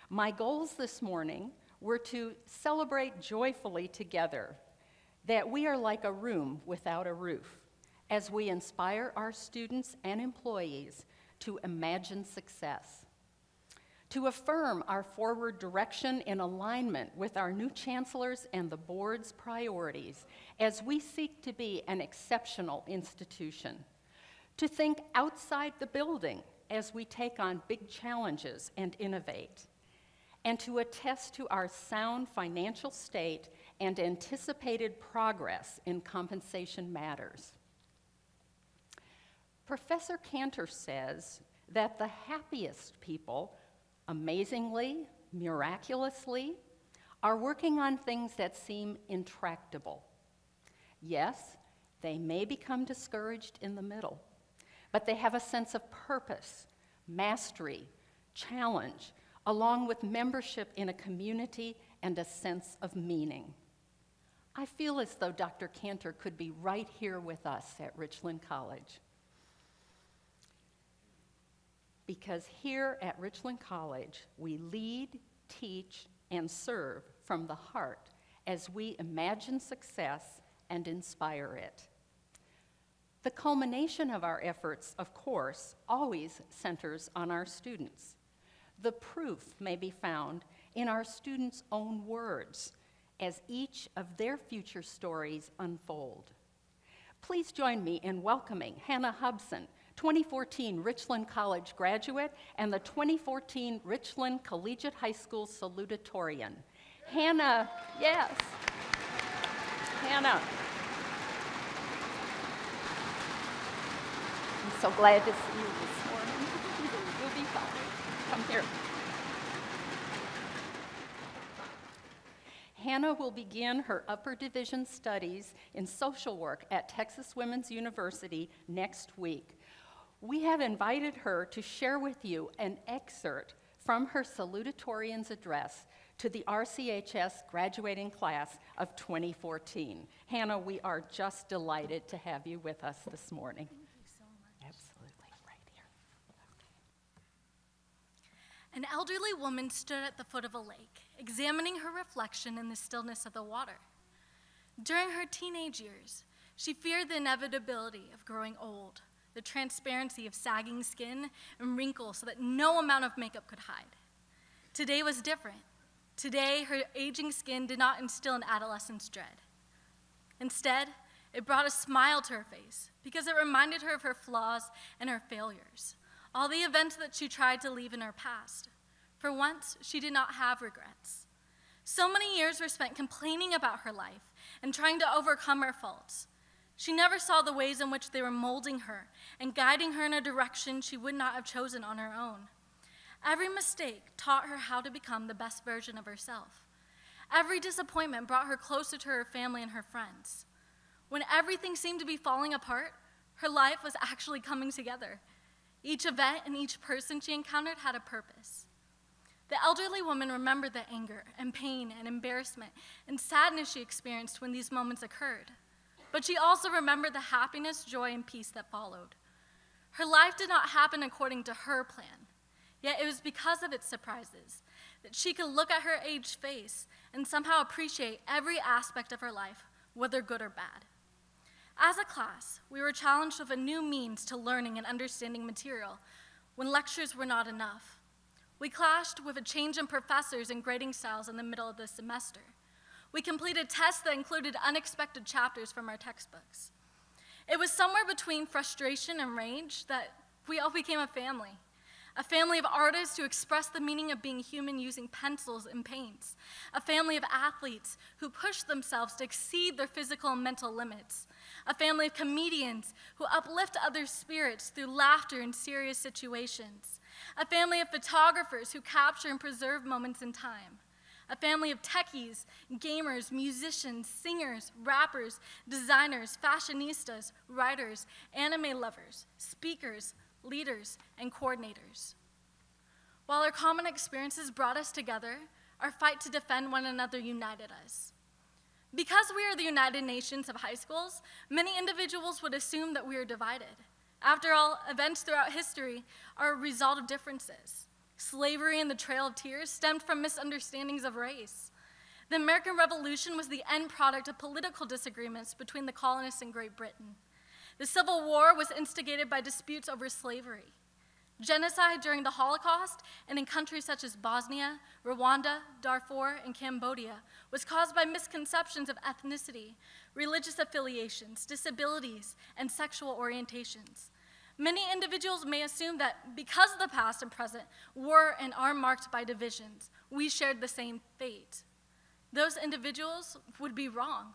My goals this morning were to celebrate joyfully together that we are like a room without a roof as we inspire our students and employees to imagine success, to affirm our forward direction in alignment with our new chancellors and the board's priorities as we seek to be an exceptional institution, to think outside the building as we take on big challenges and innovate, and to attest to our sound financial state and anticipated progress in compensation matters. Professor Cantor says that the happiest people, amazingly, miraculously, are working on things that seem intractable. Yes, they may become discouraged in the middle, but they have a sense of purpose, mastery, challenge, along with membership in a community and a sense of meaning. I feel as though Dr. Cantor could be right here with us at Richland College. Because here at Richland College, we lead, teach, and serve from the heart as we imagine success and inspire it. The culmination of our efforts, of course, always centers on our students. The proof may be found in our students' own words as each of their future stories unfold. Please join me in welcoming Hannah Hubson, 2014 Richland College graduate and the 2014 Richland Collegiate High School salutatorian. Hannah, yes. Hannah. I'm so glad to see you this morning. You'll be fine. Come here. Hannah will begin her upper division studies in social work at Texas Women's University next week. We have invited her to share with you an excerpt from her salutatorian's address to the RCHS graduating class of 2014. Hannah, we are just delighted to have you with us this morning. Thank you so much. Absolutely, right here. An elderly woman stood at the foot of a lake, examining her reflection in the stillness of the water. During her teenage years, she feared the inevitability of growing old, the transparency of sagging skin and wrinkles so that no amount of makeup could hide. Today was different. Today, her aging skin did not instill an adolescent's dread. Instead, it brought a smile to her face because it reminded her of her flaws and her failures, all the events that she tried to leave in her past. For once, she did not have regrets. So many years were spent complaining about her life and trying to overcome her faults. She never saw the ways in which they were molding her and guiding her in a direction she would not have chosen on her own. Every mistake taught her how to become the best version of herself. Every disappointment brought her closer to her family and her friends. When everything seemed to be falling apart, her life was actually coming together. Each event and each person she encountered had a purpose. The elderly woman remembered the anger and pain and embarrassment and sadness she experienced when these moments occurred. But she also remembered the happiness, joy, and peace that followed. Her life did not happen according to her plan, yet it was because of its surprises that she could look at her aged face and somehow appreciate every aspect of her life, whether good or bad. As a class, we were challenged with a new means to learning and understanding material when lectures were not enough. We clashed with a change in professors and grading styles in the middle of the semester. We completed tests that included unexpected chapters from our textbooks. It was somewhere between frustration and rage that we all became a family of artists who express the meaning of being human using pencils and paints, a family of athletes who push themselves to exceed their physical and mental limits, a family of comedians who uplift others' spirits through laughter in serious situations, a family of photographers who capture and preserve moments in time, a family of techies, gamers, musicians, singers, rappers, designers, fashionistas, writers, anime lovers, speakers, leaders, and coordinators. While our common experiences brought us together, our fight to defend one another united us. Because we are the United Nations of high schools, many individuals would assume that we are divided. After all, events throughout history are a result of differences. Slavery and the Trail of Tears stemmed from misunderstandings of race. The American Revolution was the end product of political disagreements between the colonists and Great Britain. The Civil War was instigated by disputes over slavery. Genocide during the Holocaust and in countries such as Bosnia, Rwanda, Darfur, and Cambodia was caused by misconceptions of ethnicity, religious affiliations, disabilities, and sexual orientations. Many individuals may assume that because the past and present were and are marked by divisions, we shared the same fate. Those individuals would be wrong.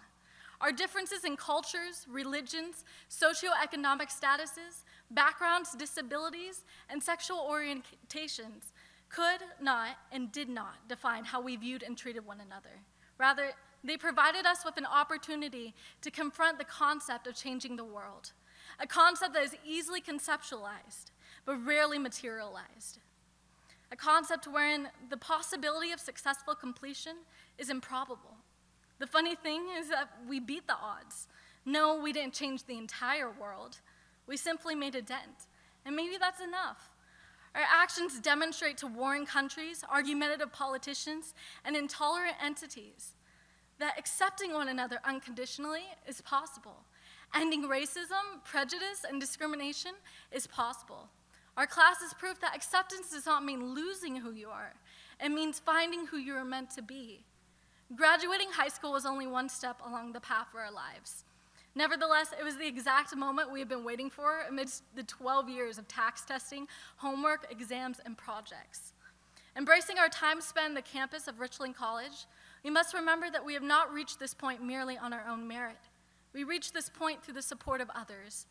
Our differences in cultures, religions, socioeconomic statuses, backgrounds, disabilities, and sexual orientations could not and did not define how we viewed and treated one another. Rather, they provided us with an opportunity to confront the concept of changing the world, a concept that is easily conceptualized, but rarely materialized. A concept wherein the possibility of successful completion is improbable. The funny thing is that we beat the odds. No, we didn't change the entire world. We simply made a dent, and maybe that's enough. Our actions demonstrate to warring countries, argumentative politicians, and intolerant entities that accepting one another unconditionally is possible. Ending racism, prejudice, and discrimination is possible. Our class is proof that acceptance does not mean losing who you are. It means finding who you are meant to be. Graduating high school was only one step along the path for our lives. Nevertheless, it was the exact moment we have been waiting for amidst the 12 years of tax testing, homework, exams, and projects. Embracing our time spent on the campus of Richland College, we must remember that we have not reached this point merely on our own merit. We reached this point through the support of others.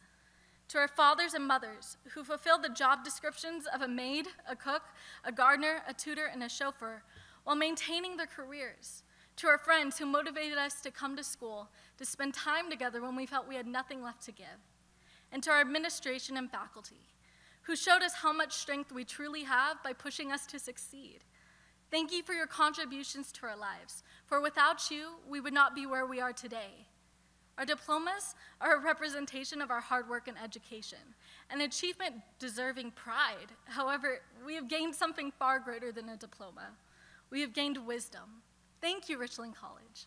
To our fathers and mothers who fulfilled the job descriptions of a maid, a cook, a gardener, a tutor, and a chauffeur while maintaining their careers. To our friends who motivated us to come to school, to spend time together when we felt we had nothing left to give. And to our administration and faculty who showed us how much strength we truly have by pushing us to succeed. Thank you for your contributions to our lives, for without you, we would not be where we are today. Our diplomas are a representation of our hard work and education, an achievement deserving pride. However, we have gained something far greater than a diploma. We have gained wisdom. Thank you, Richland College.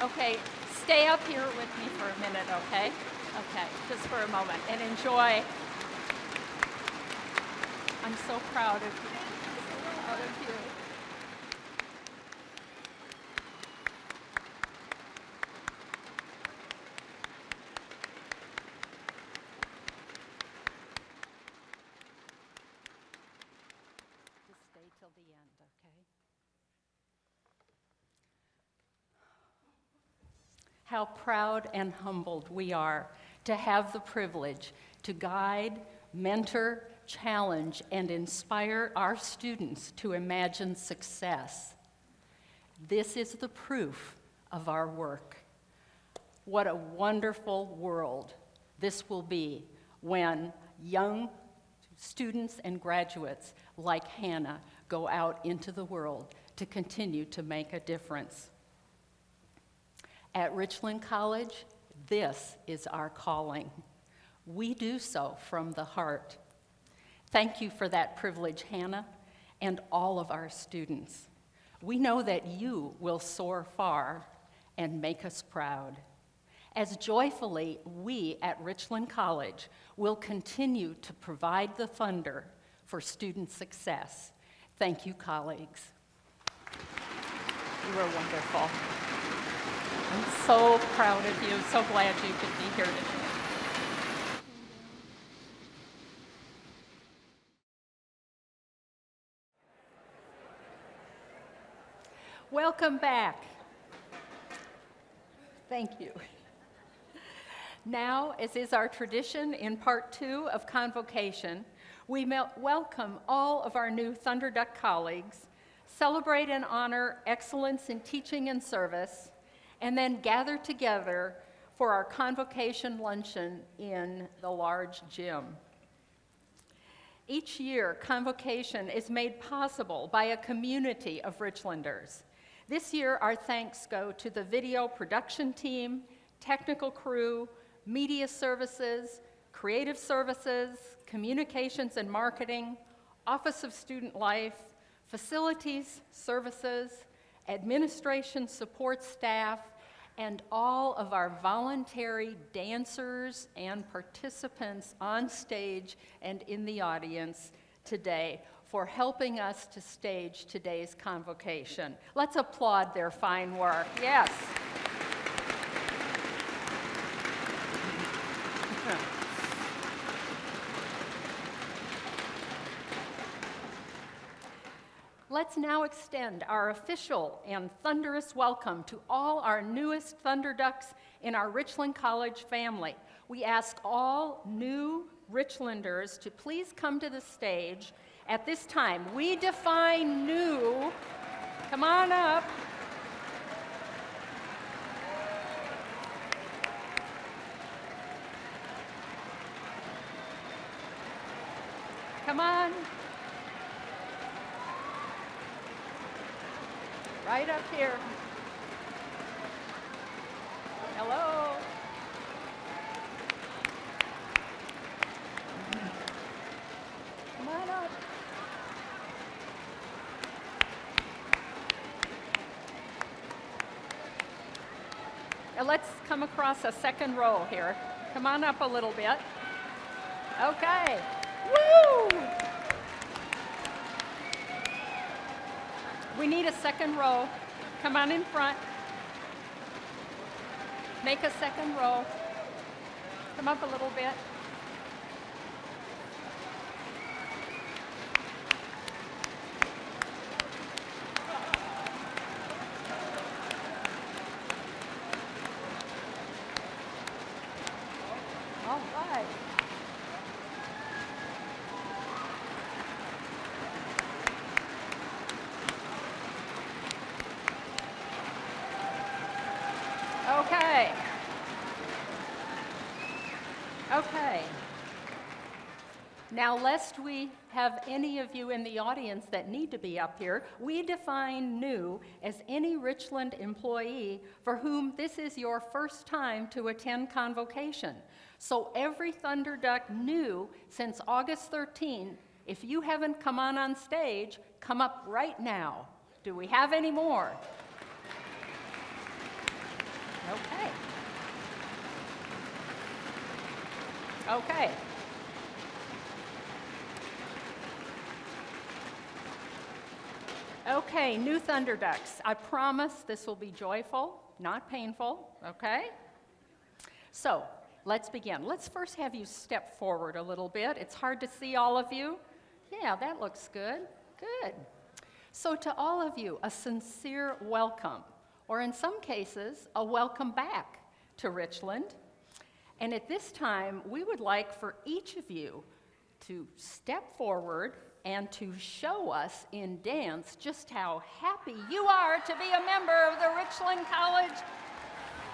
Okay, stay up here with me for a minute, okay? Okay, just for a moment, and enjoy. I'm so proud of you. So proud of you. Just stay till the end, okay? How proud and humbled we are to have the privilege to guide, mentor, challenge, and inspire our students to imagine success. This is the proof of our work. What a wonderful world this will be when young students and graduates like Hannah go out into the world to continue to make a difference. At Richland College, this is our calling. We do so from the heart. Thank you for that privilege, Hannah, and all of our students. We know that you will soar far and make us proud. As joyfully, we at Richland College will continue to provide the thunder for student success. Thank you, colleagues. You are wonderful. I'm so proud of you, so glad you could be here today. Welcome back. Thank you. Now, as is our tradition in part 2 of Convocation, we welcome all of our new Thunder Duck colleagues, celebrate and honor excellence in teaching and service, and then gather together for our Convocation luncheon in the large gym. Each year, Convocation is made possible by a community of Richlanders. This year, our thanks go to the video production team, technical crew, media services, creative services, communications and marketing, Office of Student Life, facilities, services, administration support staff, and all of our voluntary dancers and participants on stage and in the audience today for helping us to stage today's convocation. Let's applaud their fine work. Yes. Let's now extend our official and thunderous welcome to all our newest Thunder Ducks in our Richland College family. We ask all new Richlanders to please come to the stage. At this time, we define new. Come on up. Come on. Right up here. Hello. Come on up. Now let's come across a second row here. Come on up a little bit. Okay. Woo! We need a second row. Come on in front. Make a second row. Come up a little bit. All right. Okay. Okay. Now, lest we have any of you in the audience that need to be up here, we define new as any Richland employee for whom this is your first time to attend Convocation. So every Thunder Duck new since August 13, if you haven't come on stage, come up right now. Do we have any more? Okay. Okay. Okay, new Thunder Ducks. I promise this will be joyful, not painful, okay? So, let's begin. Let's first have you step forward a little bit. It's hard to see all of you. Yeah, that looks good. Good. So to all of you, a sincere welcome, or in some cases, a welcome back to Richland. And at this time, we would like for each of you to step forward and to show us in dance just how happy you are to be a member of the Richland College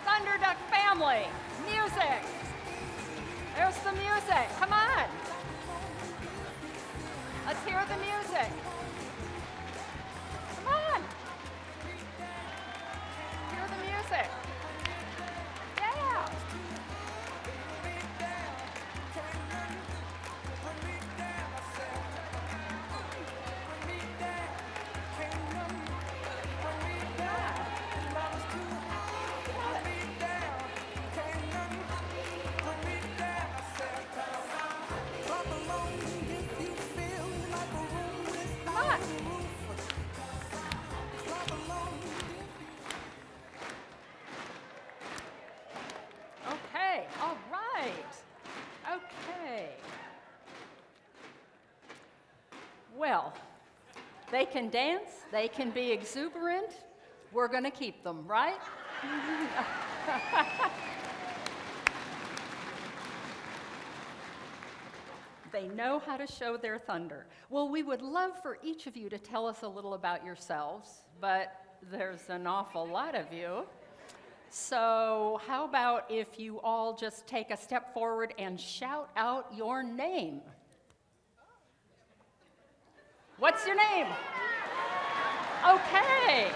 Thunder Duck family. Music. There's the music. Come on. Let's hear the music. Come on. Hear the music. Yeah. Okay, all right. Okay. Well, they can dance, they can be exuberant. We're going to keep them, right? They know how to show their thunder. Well, we would love for each of you to tell us a little about yourselves, but there's an awful lot of you. So how about if you all just take a step forward and shout out your name? What's your name? Okay.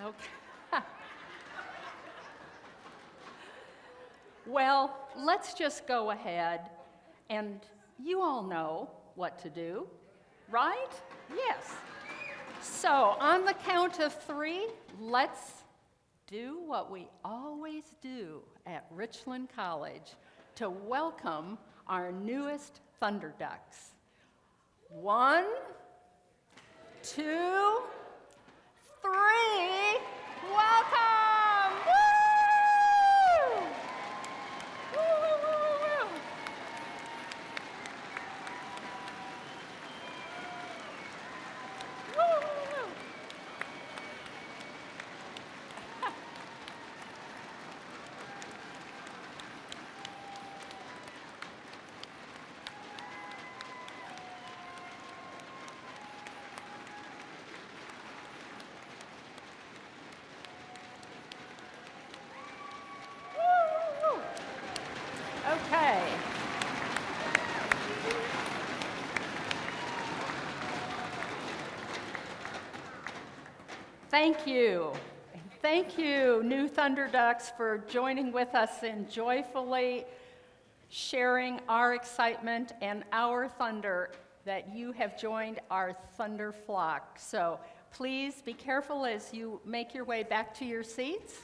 Okay. Well, let's just go ahead, and you all know what to do, right? Yes. So on the count of 3, let's do what we always do at Richland College to welcome our newest Thunder Ducks. 1, 2, 3, welcome! Woo! Woo, woo, woo, woo, woo. Woo, woo, woo. Okay. Thank you. Thank you, new Thunder Ducks, for joining with us in joyfully sharing our excitement and our thunder that you have joined our thunder flock. So please be careful as you make your way back to your seats.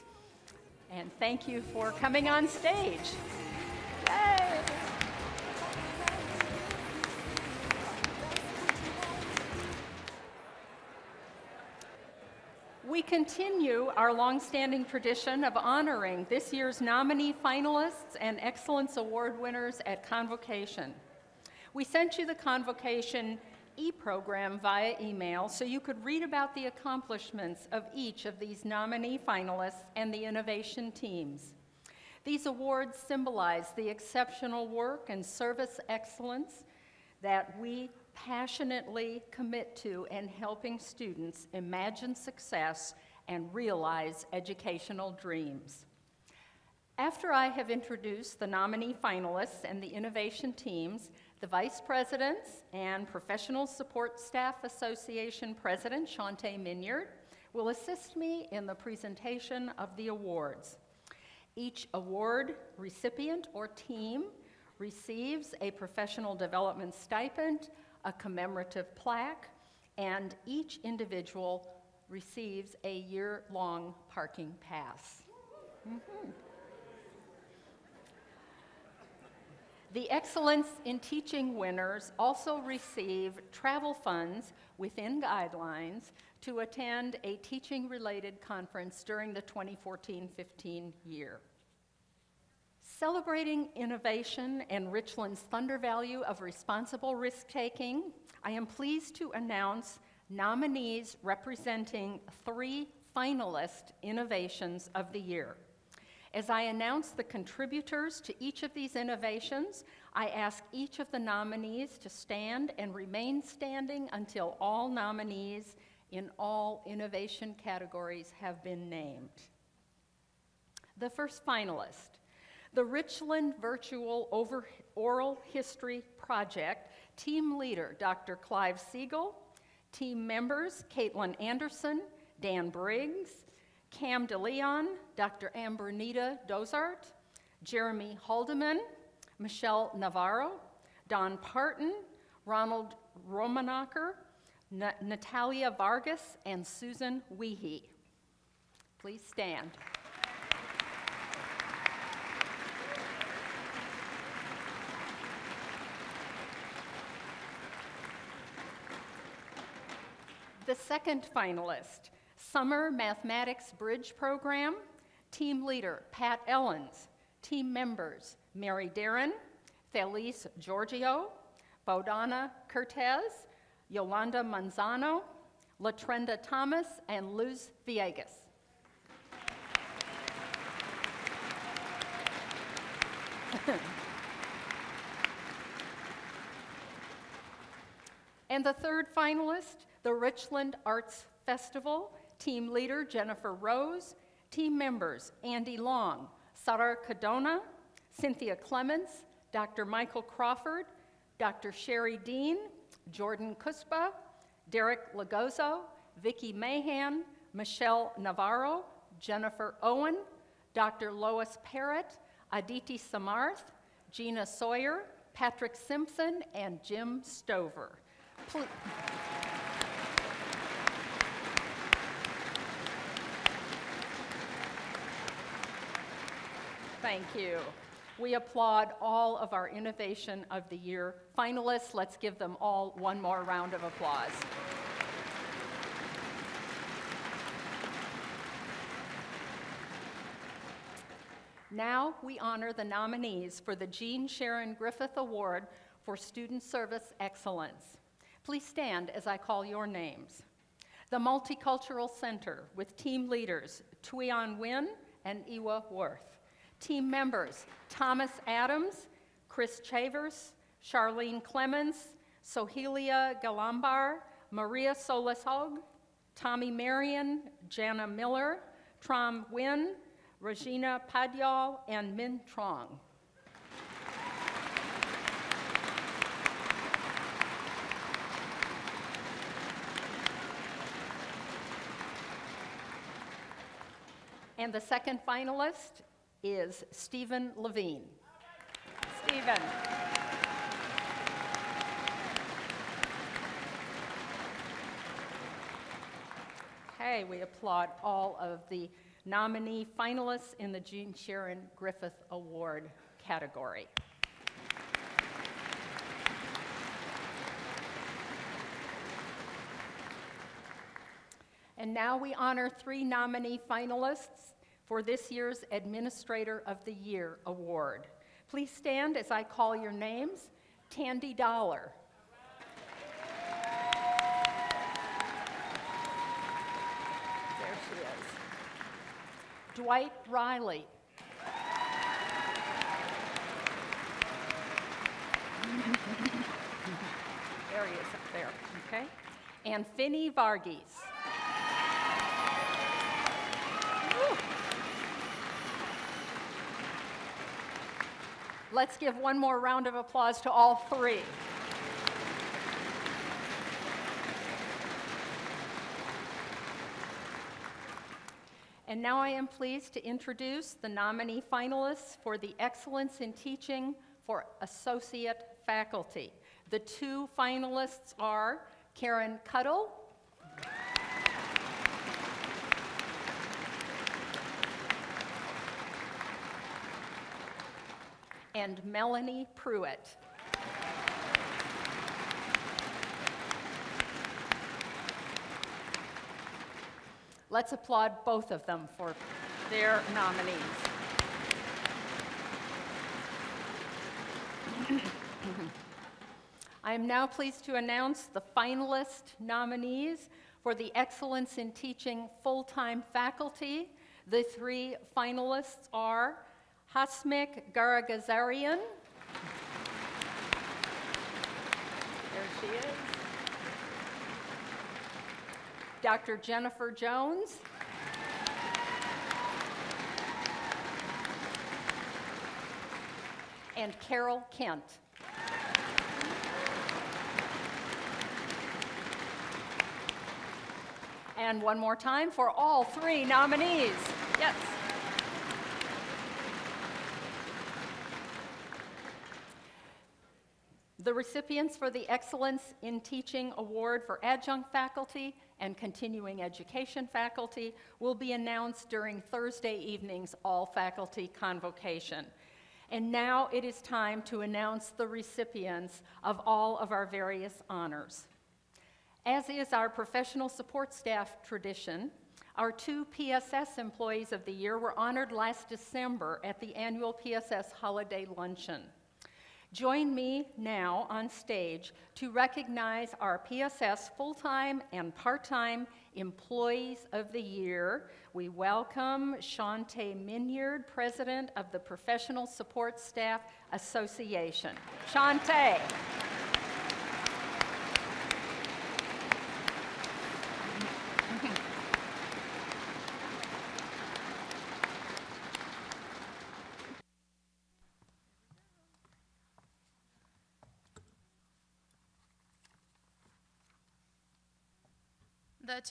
And thank you for coming on stage. Yay! We continue our longstanding tradition of honoring this year's nominee finalists and Excellence Award winners at Convocation. We sent you the Convocation e-program via email so you could read about the accomplishments of each of these nominee finalists and the innovation teams. These awards symbolize the exceptional work and service excellence that we passionately commit to in helping students imagine success and realize educational dreams. After I have introduced the nominee finalists and the innovation teams, the Vice Presidents and Professional Support Staff Association President, Shantae Minyard, will assist me in the presentation of the awards. Each award recipient or team receives a professional development stipend, a commemorative plaque, and each individual receives a year-long parking pass. Mm-hmm. The Excellence in Teaching winners also receive travel funds within guidelines to attend a teaching-related conference during the 2014-15 year. Celebrating innovation and Richland's Thunder value of responsible risk-taking, I am pleased to announce nominees representing 3 finalist innovations of the year. As I announce the contributors to each of these innovations, I ask each of the nominees to stand and remain standing until all nominees in all innovation categories have been named. The first finalist, the Richland Virtual Oral History Project, team leader Dr. Clive Siegel, team members Caitlin Anderson, Dan Briggs, Cam DeLeon, Dr. Ambernita Dozart, Jeremy Haldeman, Michelle Navarro, Don Parton, Ronald Romanacher, Natalia Vargas, and Susan Weehee. Please stand. The second finalist, Summer Mathematics Bridge Program, team leader Pat Ellens, team members Mary Darren, Felice Giorgio, Bodana Cortez, Yolanda Manzano, Latrenda Thomas, and Luz Villegas. And the third finalist, the Richland Arts Festival, team leader Jennifer Rose, Team members, Andy Long, Sarar Cadona, Cynthia Clements, Dr. Michael Crawford, Dr. Sherry Dean, Jordan Kuspa, Derek Lagozo, Vicki Mahan, Michelle Navarro, Jennifer Owen, Dr. Lois Parrott, Aditi Samarth, Gina Sawyer, Patrick Simpson, and Jim Stover. Thank you. We applaud all of our Innovation of the Year finalists. Let's give them all one more round of applause. Now we honor the nominees for the Jean Sharon Griffith Award for Student Service Excellence. Please stand as I call your names. The Multicultural Center with team leaders Tuyan Win and Iwa Worth. Team members, Thomas Adams, Chris Chavers, Charlene Clemens, Sohelia Galambar, Maria Soleshog, Tommy Marion, Jana Miller, Tram Win, Regina Padyal, and Min Trong. And the second finalist is Stephen Levine. Stephen. Okay, we applaud all of the nominee finalists in the Jean Sharon Griffith Award category. And now we honor 3 nominee finalists for this year's Administrator of the Year Award. Please stand as I call your names. Tandy Dollar. There she is. Dwight Riley. There he is up there, okay? And Finny Varghese. Let's give one more round of applause to all 3. And now I am pleased to introduce the nominee finalists for the Excellence in Teaching for Associate Faculty. The 2 finalists are Karen Cuddle and Melanie Pruitt. Let's applaud both of them for their nominees. I am now pleased to announce the finalist nominees for the Excellence in Teaching Full-Time Faculty. The 3 finalists are Hasmik Garagazarian. There she is. Dr. Jennifer Jones. And Carol Kent. And one more time for all 3 nominees. Yes. The recipients for the Excellence in Teaching Award for Adjunct Faculty and Continuing Education Faculty will be announced during Thursday evening's all-faculty convocation. And now it is time to announce the recipients of all of our various honors. As is our professional support staff tradition, our 2 PSS Employees of the Year were honored last December at the annual PSS Holiday Luncheon. Join me now on stage to recognize our PSS full-time and part-time Employees of the Year. We welcome Shante Minyard, President of the Professional Support Staff Association. Shante. The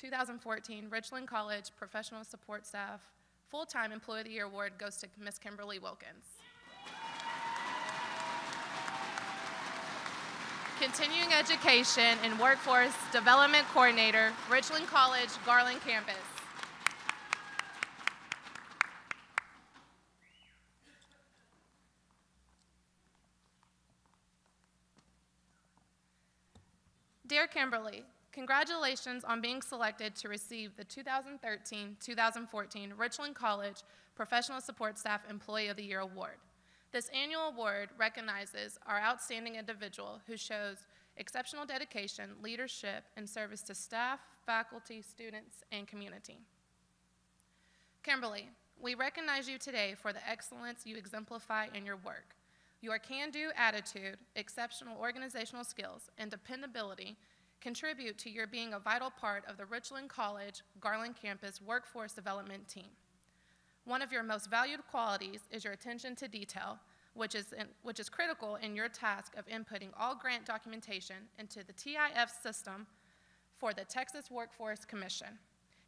2013-2014 Richland College Professional Support Staff Full-Time Employee of the Year Award goes to Ms. Kimberly Wilkins. Continuing Education and Workforce Development Coordinator, Richland College, Garland Campus. Dear Kimberly, congratulations on being selected to receive the 2013-2014 Richland College Professional Support Staff Employee of the Year Award. This annual award recognizes our outstanding individual who shows exceptional dedication, leadership, and service to staff, faculty, students, and community. Kimberly, we recognize you today for the excellence you exemplify in your work. Your can-do attitude, exceptional organizational skills, and dependability contribute to your being a vital part of the Richland College Garland Campus Workforce Development Team. One of your most valued qualities is your attention to detail, which is critical in your task of inputting all grant documentation into the TIF system for the Texas Workforce Commission,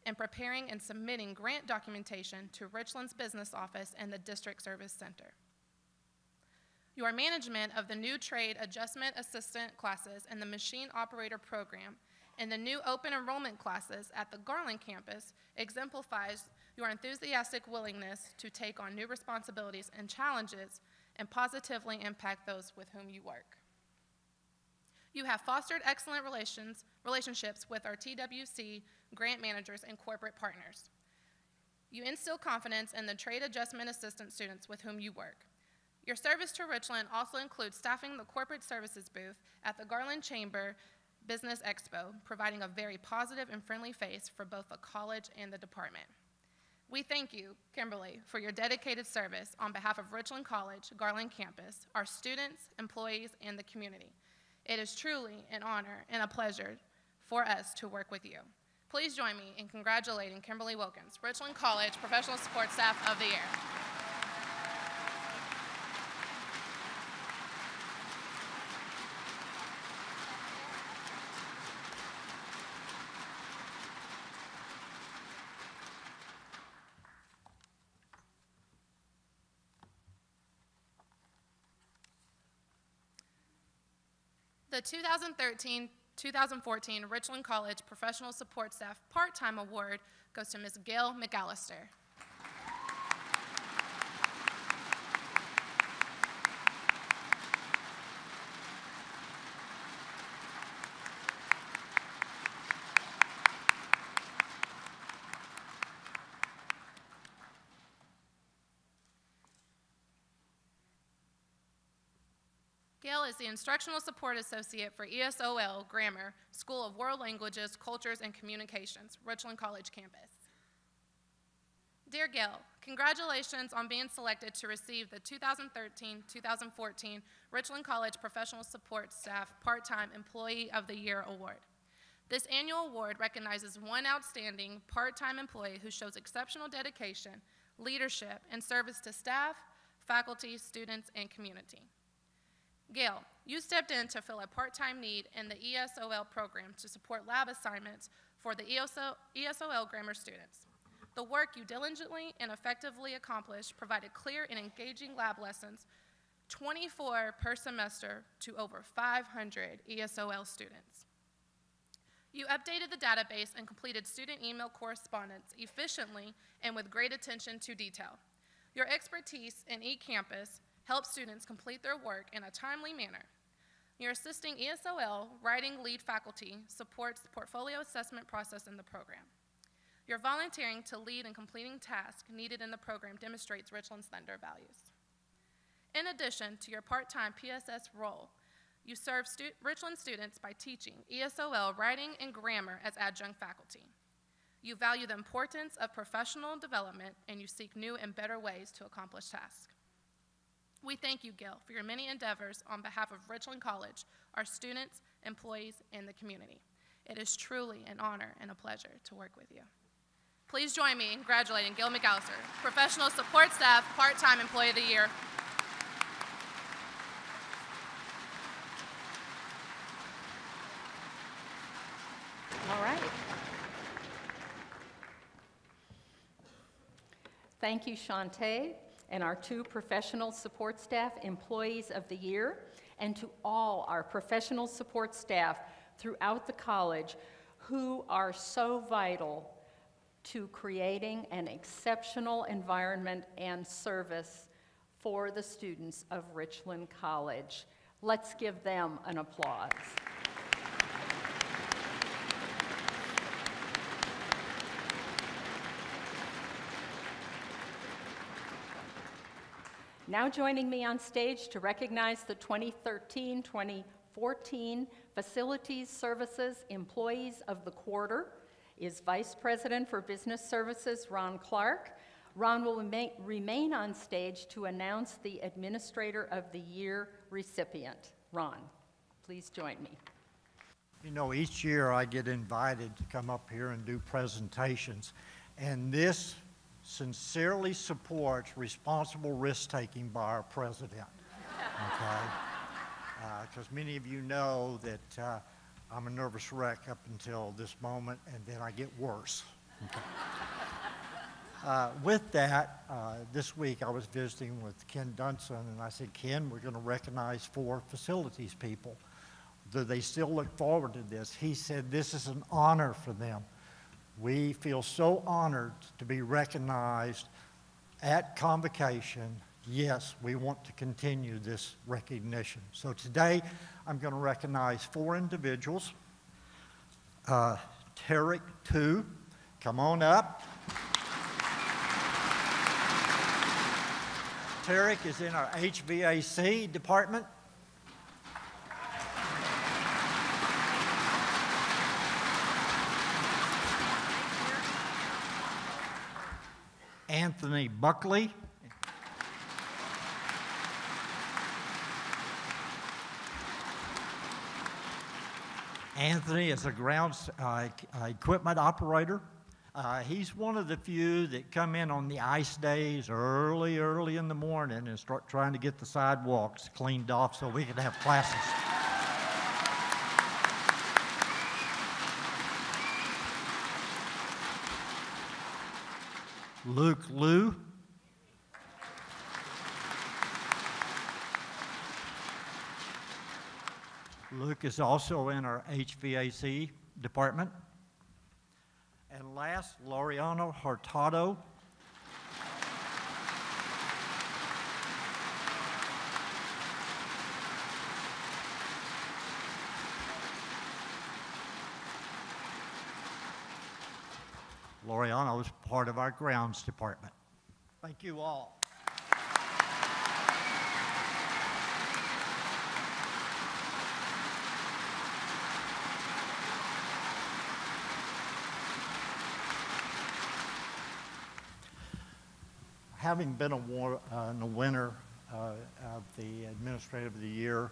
and preparing and submitting grant documentation to Richland's business office and the District Service Center. Your management of the new Trade Adjustment Assistant classes and the Machine Operator Program and the new open enrollment classes at the Garland campus exemplifies your enthusiastic willingness to take on new responsibilities and challenges and positively impact those with whom you work. You have fostered excellent relationships with our TWC grant managers and corporate partners. You instill confidence in the Trade Adjustment Assistant students with whom you work. Your service to Richland also includes staffing the corporate services booth at the Garland Chamber Business Expo, providing a very positive and friendly face for both the college and the department. We thank you, Kimberly, for your dedicated service on behalf of Richland College, Garland Campus, our students, employees, and the community. It is truly an honor and a pleasure for us to work with you. Please join me in congratulating Kimberly Wilkins, Richland College Professional Support Staff of the Year. The 2013-2014 Richland College Professional Support Staff Part-Time Award goes to Ms. Gail McAllister. Gail is the Instructional Support Associate for ESOL Grammar, School of World Languages, Cultures, and Communications, Richland College campus. Dear Gail, congratulations on being selected to receive the 2013-2014 Richland College Professional Support Staff Part-Time Employee of the Year Award. This annual award recognizes one outstanding part-time employee who shows exceptional dedication, leadership, and service to staff, faculty, students, and community. Gail, you stepped in to fill a part-time need in the ESOL program to support lab assignments for the ESOL grammar students. The work you diligently and effectively accomplished provided clear and engaging lab lessons, 24 per semester, to over 500 ESOL students. You updated the database and completed student email correspondence efficiently and with great attention to detail. Your expertise in eCampus help students complete their work in a timely manner. Your assisting ESOL writing lead faculty supports the portfolio assessment process in the program. Your volunteering to lead in completing tasks needed in the program demonstrates Richland's Thunder values. In addition to your part-time PSS role, you serve Richland students by teaching ESOL writing and grammar as adjunct faculty. You value the importance of professional development, and you seek new and better ways to accomplish tasks. We thank you, Gail, for your many endeavors on behalf of Richland College, our students, employees, and the community. It is truly an honor and a pleasure to work with you. Please join me in congratulating Gail McAllister, Professional Support Staff Part-Time Employee of the Year. Thank you, Shantae, and our 2 professional support staff employees of the year, and to all our professional support staff throughout the college who are so vital to creating an exceptional environment and service for the students of Richland College. Let's give them an applause. Now joining me on stage to recognize the 2013-2014 Facilities Services Employees of the Quarter is Vice President for Business Services, Ron Clark. Ron will remain on stage to announce the Administrator of the Year recipient. Ron, please join me. You know, each year I get invited to come up here and do presentations, and this sincerely supports responsible risk-taking by our president, okay? Because many of you know that I'm a nervous wreck up until this moment, and then I get worse. Okay. With that, this week I was visiting with Ken Dunson, and I said, Ken, we're going to recognize 4 facilities people. Do they still look forward to this? He said, this is an honor for them. We feel so honored to be recognized at Convocation. Yes, we want to continue this recognition. So today, I'm going to recognize 4 individuals. Tarek, 2, come on up. Tarek is in our HVAC department. Anthony Buckley. Anthony is a grounds equipment operator. He's one of the few that come in on the ice days early in the morning and start trying to get the sidewalks cleaned off so we can have classes. Luke Liu. Luke is also in our HVAC department. And last, Laureano Hurtado. Laureano is part of our grounds department. Thank you all. Having been a winner of the Administrator of the Year,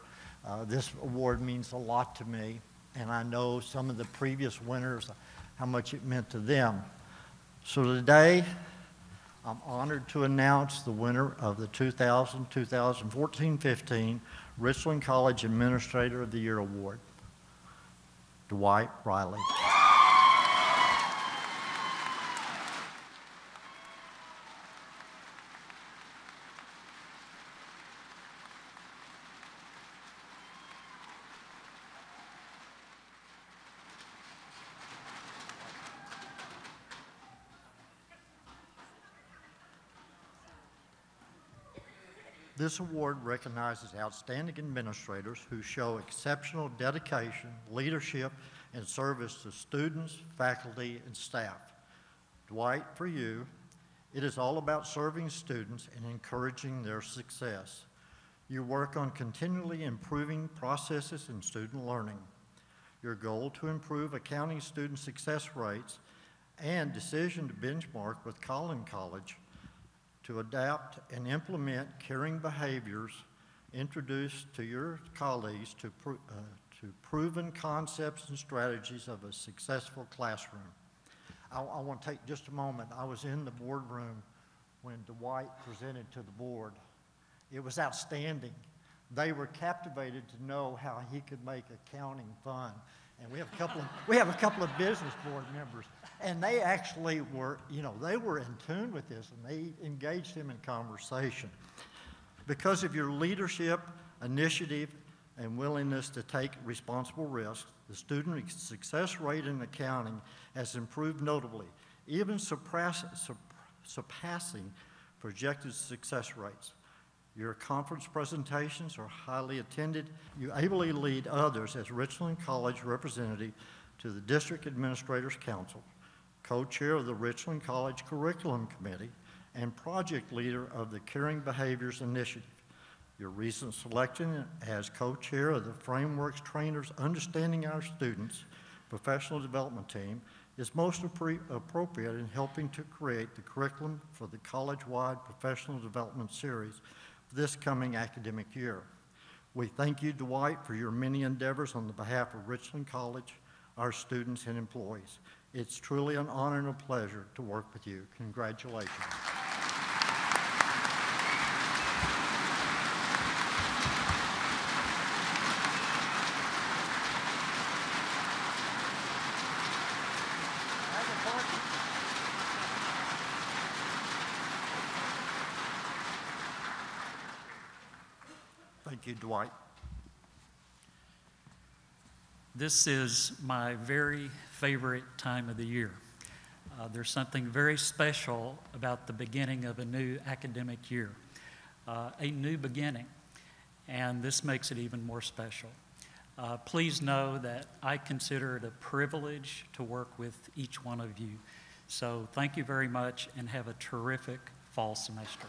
this award means a lot to me, and I know some of the previous winners, how much it meant to them. So today, I'm honored to announce the winner of the 2014-15 Richland College Administrator of the Year Award, Dwight Riley. This award recognizes outstanding administrators who show exceptional dedication, leadership, and service to students, faculty, and staff. Dwight, for you, it is all about serving students and encouraging their success. You work on continually improving processes in student learning. Your goal to improve accounting student success rates and decision to benchmark with Collin College to adapt and implement caring behaviors introduced to your colleagues to proven concepts and strategies of a successful classroom. I want to take just a moment. I was in the boardroom when Dwight presented to the board. It was outstanding. They were captivated to know how he could make accounting fun. And we have a couple of business board members, and they actually were, they were in tune with this, and they engaged him in conversation. Because of your leadership, initiative, and willingness to take responsible risks, the student success rate in accounting has improved notably, even surpassing projected success rates. Your conference presentations are highly attended. You ably lead others as Richland College representative to the District Administrators Council, co-chair of the Richland College Curriculum Committee, and project leader of the Caring Behaviors Initiative. Your recent selection as co-chair of the Frameworks Trainers Understanding Our Students professional development team is most appropriate in helping to create the curriculum for the college-wide professional development series this coming academic year. We thank you, Dwight, for your many endeavors on the behalf of Richland College, our students and employees. It's truly an honor and a pleasure to work with you. Congratulations. Thank you, Dwight. This is my very favorite time of the year. There's something very special about the beginning of a new academic year, a new beginning, and this makes it even more special. Please know that I consider it a privilege to work with each one of you. So thank you very much and have a terrific fall semester.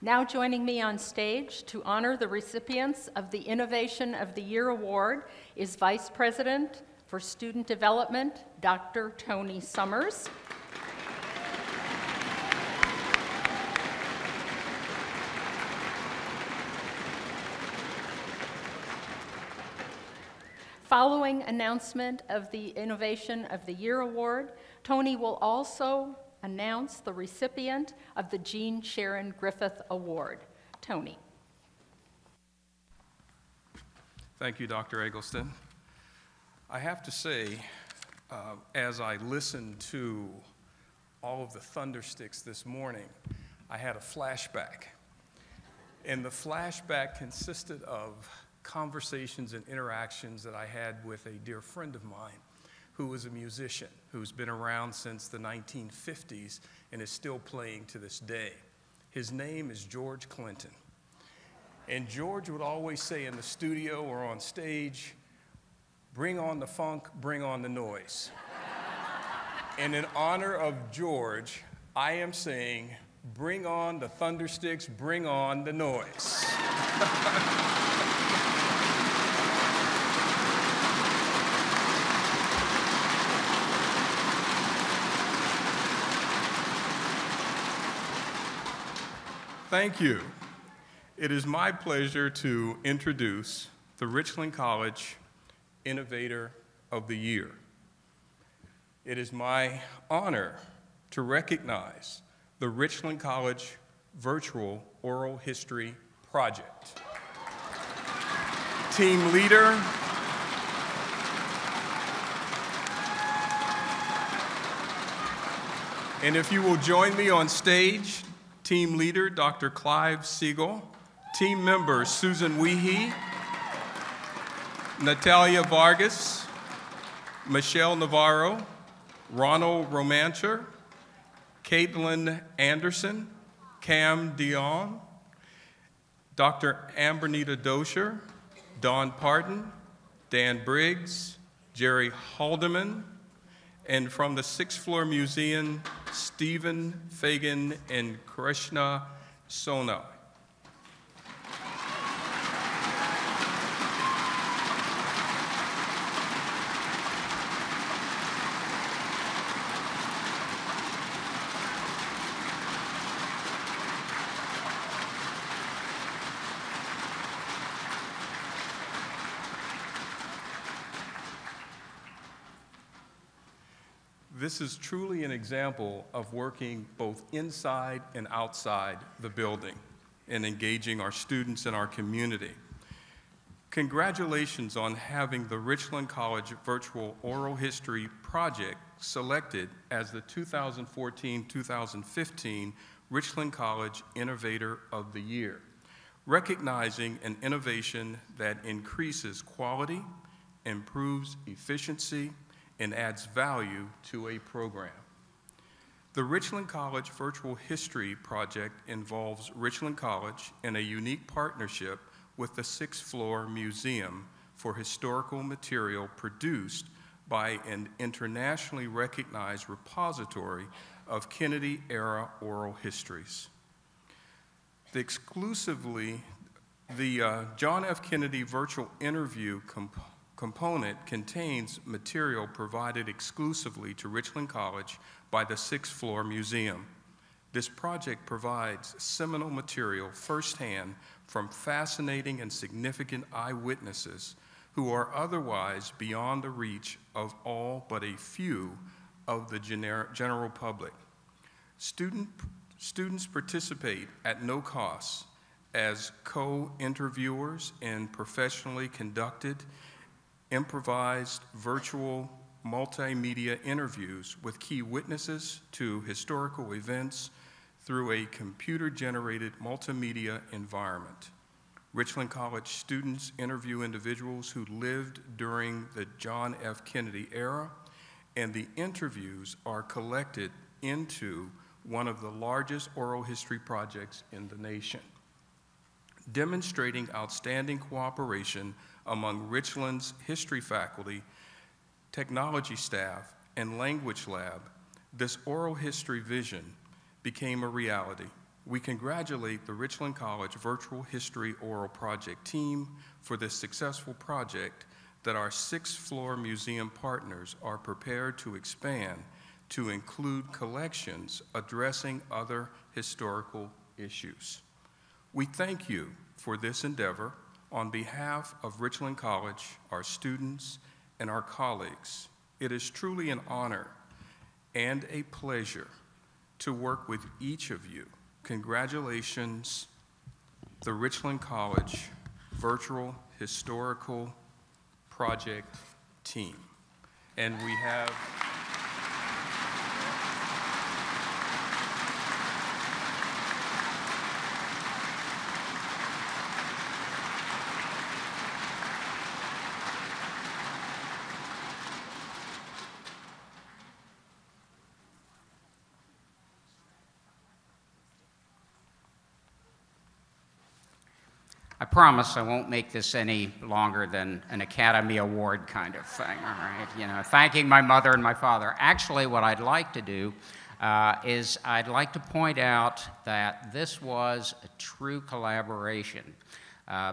Now joining me on stage to honor the recipients of the Innovation of the Year Award is Vice President for Student Development, Dr. Tony Summers. Following announcement of the Innovation of the Year Award, Tony will also announce the recipient of the Jean Sharon Griffith Award. Tony. Thank you, Dr. Eggleston. I have to say, as I listened to all of the thundersticks this morning, I had a flashback. And the flashback consisted of conversations and interactions that I had with a dear friend of mine who was a musician, who's been around since the 1950s and is still playing to this day. His name is George Clinton. And George would always say in the studio or on stage, "Bring on the funk, bring on the noise." And in honor of George, I am saying, bring on the thundersticks, bring on the noise. Thank you. It is my pleasure to introduce the Richland College Innovator of the Year. It is my honor to recognize the Richland College Virtual Oral History Project. Team leader, and if you will join me on stage, team leader, Dr. Clive Siegel, team members, Susan Weehee, Natalia Vargas, Michelle Navarro, Ronald Romancher, Caitlin Anderson, Cam Dion, Dr. Ambernita Dosher, Don Parton, Dan Briggs, Jerry Haldeman, and from the 6th Floor Museum, Stephen Fagan and Krishna Sona. This is truly an example of working both inside and outside the building and engaging our students and our community. Congratulations on having the Richland College Virtual Oral History Project selected as the 2014-2015 Richland College Innovator of the Year, recognizing an innovation that increases quality, improves efficiency, and adds value to a program. The Richland College Virtual History Project involves Richland College in a unique partnership with the Sixth Floor Museum for historical material produced by an internationally recognized repository of Kennedy-era oral histories. The John F. Kennedy virtual interview component contains material provided exclusively to Richland College by the Sixth Floor Museum. This project provides seminal material firsthand from fascinating and significant eyewitnesses who are otherwise beyond the reach of all but a few of the general public. Students participate at no cost as co-interviewers in professionally conducted, improvised virtual multimedia interviews with key witnesses to historical events through a computer-generated multimedia environment. Richland College students interview individuals who lived during the John F. Kennedy era, and the interviews are collected into one of the largest oral history projects in the nation. Demonstrating outstanding cooperation among Richland's history faculty, technology staff, and language lab, this oral history vision became a reality. We congratulate the Richland College Virtual History Oral Project team for this successful project that our Sixth Floor Museum partners are prepared to expand to include collections addressing other historical issues. We thank you for this endeavor on behalf of Richland College, our students, and our colleagues. It is truly an honor and a pleasure to work with each of you. Congratulations, the Richland College Virtual Historical Project team. And we have I promise I won't make this any longer than an Academy Award kind of thing, all right? You know, thanking my mother and my father. Actually, what I'd like to do is I'd like to point out that this was a true collaboration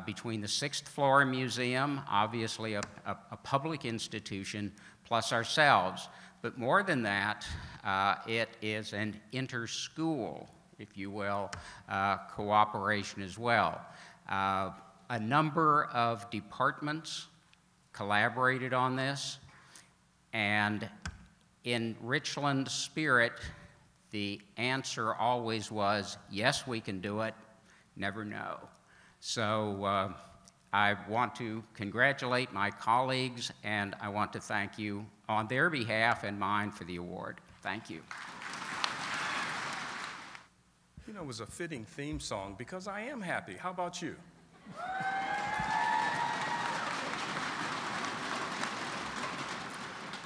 between the Sixth Floor Museum, obviously a public institution, plus ourselves. But more than that, it is an inter-school, if you will, cooperation as well. A number of departments collaborated on this, and in Richland's spirit, the answer always was, yes, we can do it, never no. So I want to congratulate my colleagues, and I want to thank you on their behalf and mine for the award. Thank you. You know, it was a fitting theme song because I am happy. How about you?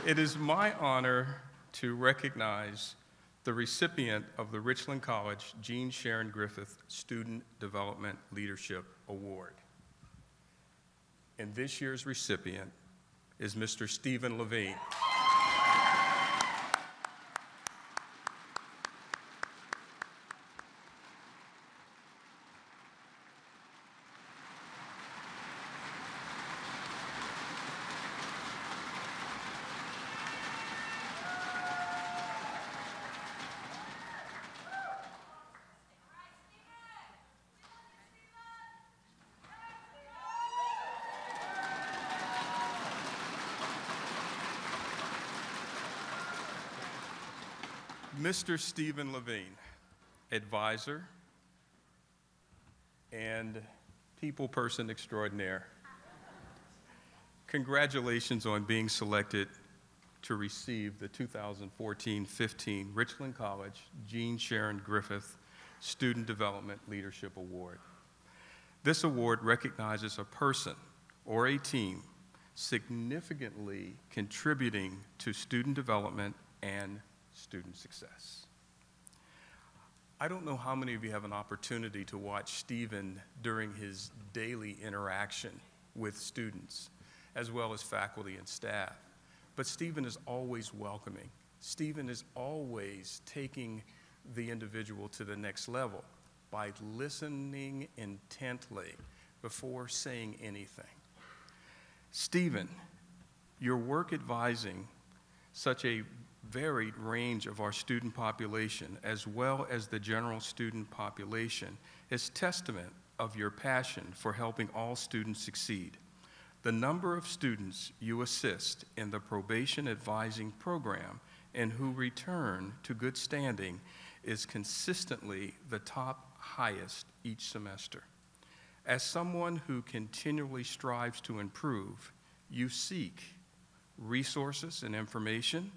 It is my honor to recognize the recipient of the Richland College Jean Sharon Griffith Student Development Leadership Award. And this year's recipient is Mr. Stephen Levine. Mr. Stephen Levine, advisor and people person extraordinaire. Congratulations on being selected to receive the 2014-15 Richland College Jean Sharon Griffith Student Development Leadership Award. This award recognizes a person or a team significantly contributing to student development and student success. I don't know how many of you have an opportunity to watch Stephen during his daily interaction with students, as well as faculty and staff. But Stephen is always welcoming. Stephen is always taking the individual to the next level by listening intently before saying anything. Stephen, your work advising such a varied range of our student population, as well as the general student population, is testament of your passion for helping all students succeed. The number of students you assist in the probation advising program and who return to good standing is consistently the top highest each semester. As someone who continually strives to improve, you seek resources and information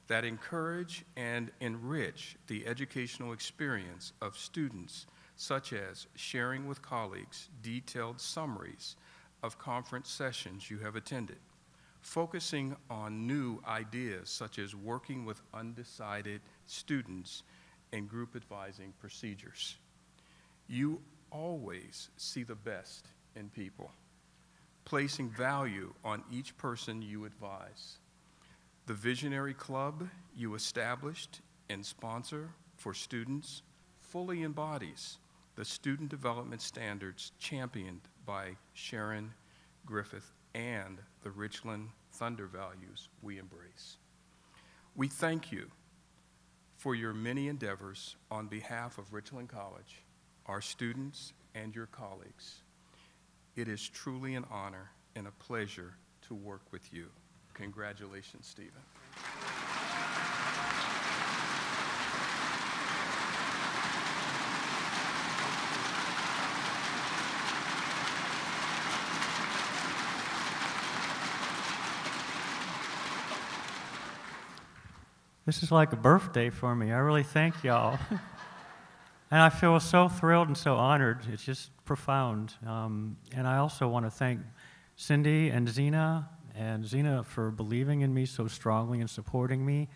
that encourage and enrich the educational experience of students, such as sharing with colleagues detailed summaries of conference sessions you have attended, focusing on new ideas such as working with undecided students and group advising procedures. You always see the best in people, placing value on each person you advise. The Visionary Club you established and sponsor for students fully embodies the student development standards championed by Sharon Griffith and the Richland Thunder values we embrace. We thank you for your many endeavors on behalf of Richland College, our students, and your colleagues. It is truly an honor and a pleasure to work with you. Congratulations, Stephen. This is like a birthday for me. I really thank y'all. And I feel so thrilled and so honored. It's just profound. And I also want to thank Cindy and Zena for believing in me so strongly and supporting me,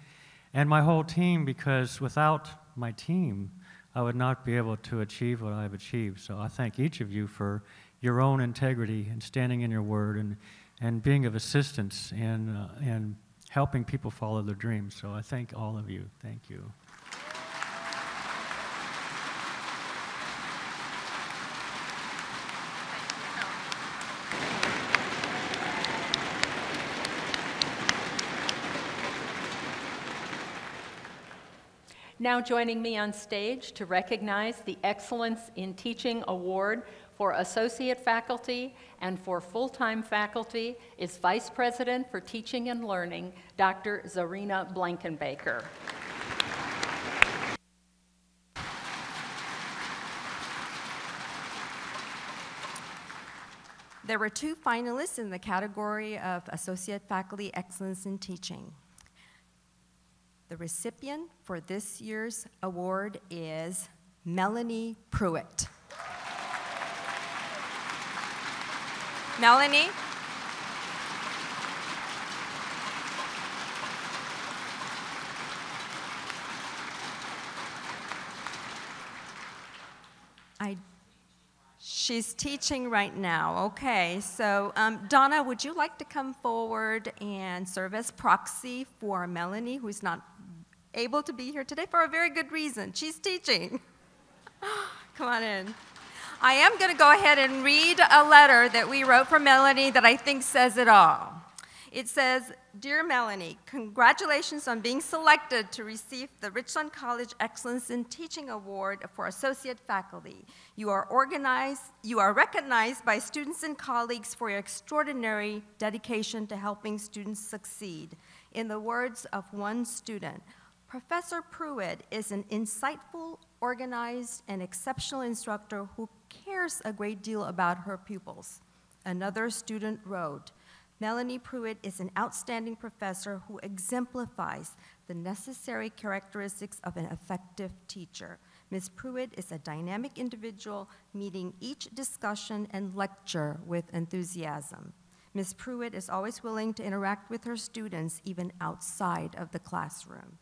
and my whole team, because without my team, I would not be able to achieve what I've achieved. So I thank each of you for your own integrity and standing in your word and being of assistance and helping people follow their dreams. So I thank all of you. Thank you. Now joining me on stage to recognize the Excellence in Teaching Award for Associate Faculty and for Full-Time Faculty is Vice President for Teaching and Learning, Dr. Zarina Blankenbaker. There were 2 finalists in the category of Associate Faculty Excellence in Teaching. The recipient for this year's award is Melanie Pruitt. Melanie? She's teaching right now. Okay, so Donna, would you like to come forward and serve as proxy for Melanie, who's not able to be here today for a very good reason? She's teaching. Come on in. I am going to go ahead and read a letter that we wrote for Melanie that I think says it all. It says, "Dear Melanie, congratulations on being selected to receive the Richland College Excellence in Teaching Award for Associate Faculty. You are recognized by students and colleagues for your extraordinary dedication to helping students succeed. In the words of one student, Professor Pruitt is an insightful, organized, and exceptional instructor who cares a great deal about her pupils. Another student wrote, Melanie Pruitt is an outstanding professor who exemplifies the necessary characteristics of an effective teacher. Ms. Pruitt is a dynamic individual, meeting each discussion and lecture with enthusiasm. Ms. Pruitt is always willing to interact with her students, even outside of the classroom.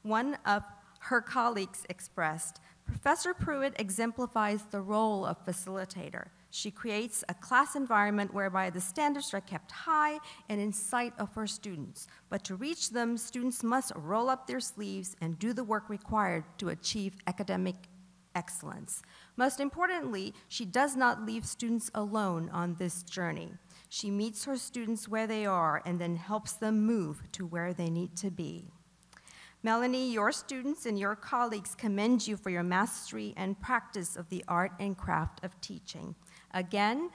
One of her colleagues expressed, Professor Pruitt exemplifies the role of facilitator. She creates a class environment whereby the standards are kept high and in sight of her students. But to reach them, students must roll up their sleeves and do the work required to achieve academic excellence. Most importantly, she does not leave students alone on this journey. She meets her students where they are and then helps them move to where they need to be. Melanie, your students and your colleagues commend you for your mastery and practice of the art and craft of teaching. Again,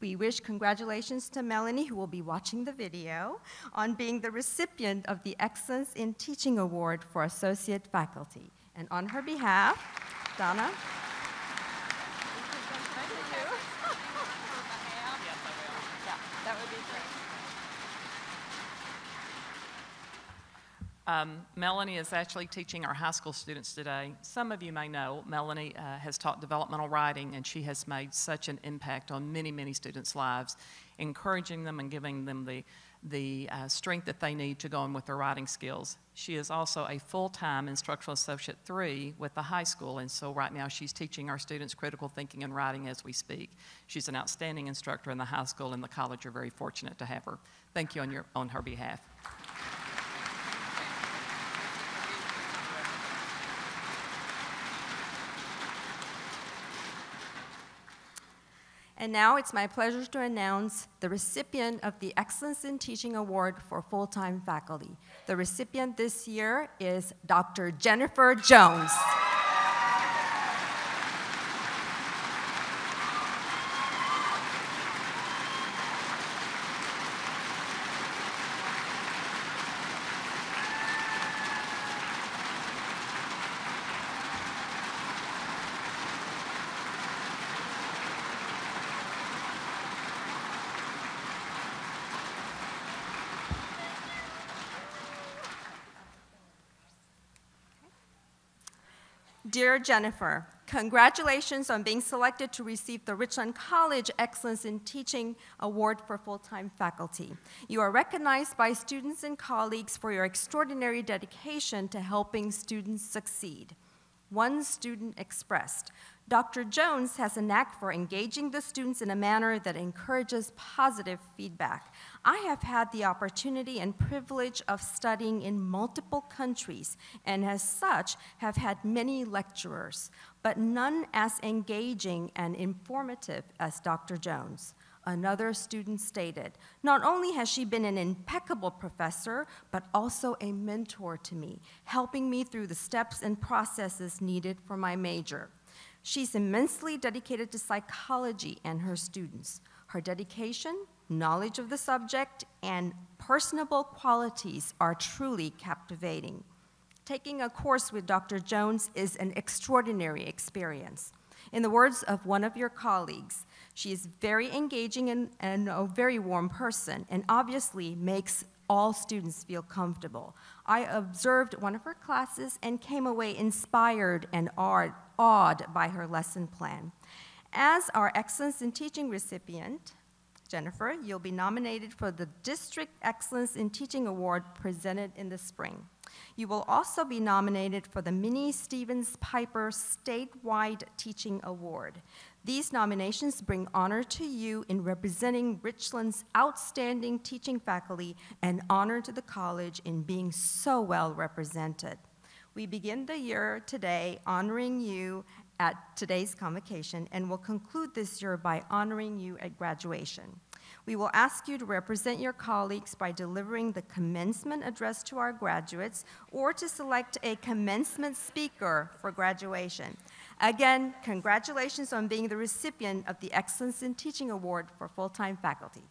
we wish congratulations to Melanie, who will be watching the video, on being the recipient of the Excellence in Teaching Award for Associate Faculty. And on her behalf, Donna. Melanie is actually teaching our high school students today. Some of you may know Melanie has taught developmental writing, and she has made such an impact on many, many students' lives, encouraging them and giving them the strength that they need to go on with their writing skills. She is also a full-time Instructional Associate 3 with the high school, and so right now she's teaching our students critical thinking and writing as we speak. She's an outstanding instructor in the high school, and the college are very fortunate to have her. Thank you on her behalf. And now it's my pleasure to announce the recipient of the Excellence in Teaching Award for full-time faculty. The recipient this year is Dr. Jennifer Jones. Dear Jennifer, congratulations on being selected to receive the Richland College Excellence in Teaching Award for full-time faculty. You are recognized by students and colleagues for your extraordinary dedication to helping students succeed. One student expressed, Dr. Jones has a knack for engaging the students in a manner that encourages positive feedback. I have had the opportunity and privilege of studying in multiple countries, and as such have had many lecturers, but none as engaging and informative as Dr. Jones. Another student stated, not only has she been an impeccable professor, but also a mentor to me, helping me through the steps and processes needed for my major. She's immensely dedicated to psychology and her students. Her dedication, knowledge of the subject, and personable qualities are truly captivating. Taking a course with Dr. Jones is an extraordinary experience. In the words of one of your colleagues, she is very engaging and a very warm person, and obviously makes all students feel comfortable. I observed one of her classes and came away inspired and awed by her lesson plan. As our Excellence in Teaching recipient, Jennifer, you'll be nominated for the District Excellence in Teaching Award presented in the spring. You will also be nominated for the Minnie Stevens Piper Statewide Teaching Award. These nominations bring honor to you in representing Richland's outstanding teaching faculty and honor to the college in being so well represented. We begin the year today honoring you at today's convocation and will conclude this year by honoring you at graduation. We will ask you to represent your colleagues by delivering the commencement address to our graduates or to select a commencement speaker for graduation. Again, congratulations on being the recipient of the Excellence in Teaching Award for full-time faculty.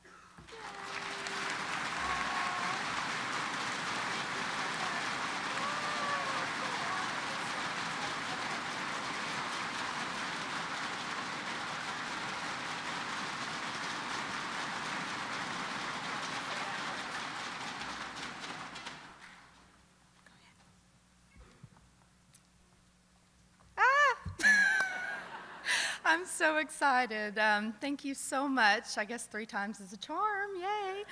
I'm so excited. Thank you so much. I guess 3 times is a charm. Yay.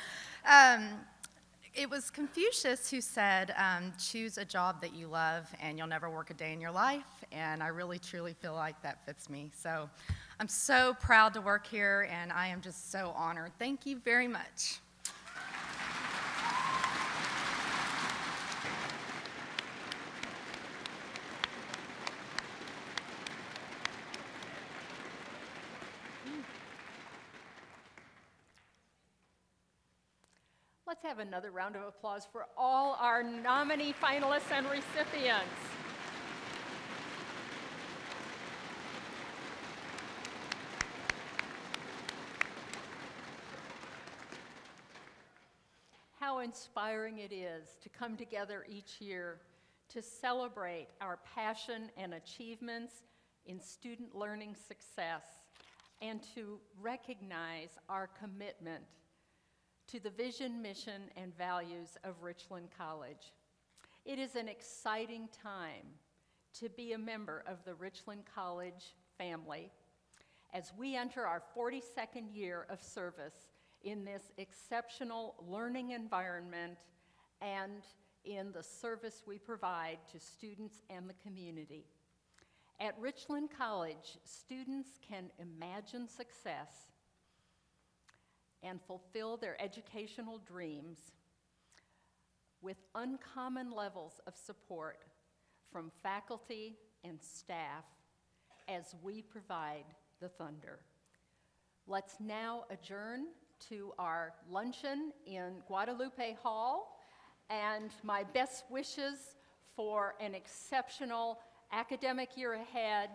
It was Confucius who said, choose a job that you love and you'll never work a day in your life. And I really, truly feel like that fits me. So I'm so proud to work here and I am just so honored. Thank you very much. Let's have another round of applause for all our nominee finalists and recipients. How inspiring it is to come together each year to celebrate our passion and achievements in student learning success and to recognize our commitment to the vision, mission, and values of Richland College. It is an exciting time to be a member of the Richland College family as we enter our 42nd year of service in this exceptional learning environment and in the service we provide to students and the community. At Richland College, students can imagine success and fulfill their educational dreams with uncommon levels of support from faculty and staff as we provide the Thunder. Let's now adjourn to our luncheon in Guadalupe Hall, and my best wishes for an exceptional academic year ahead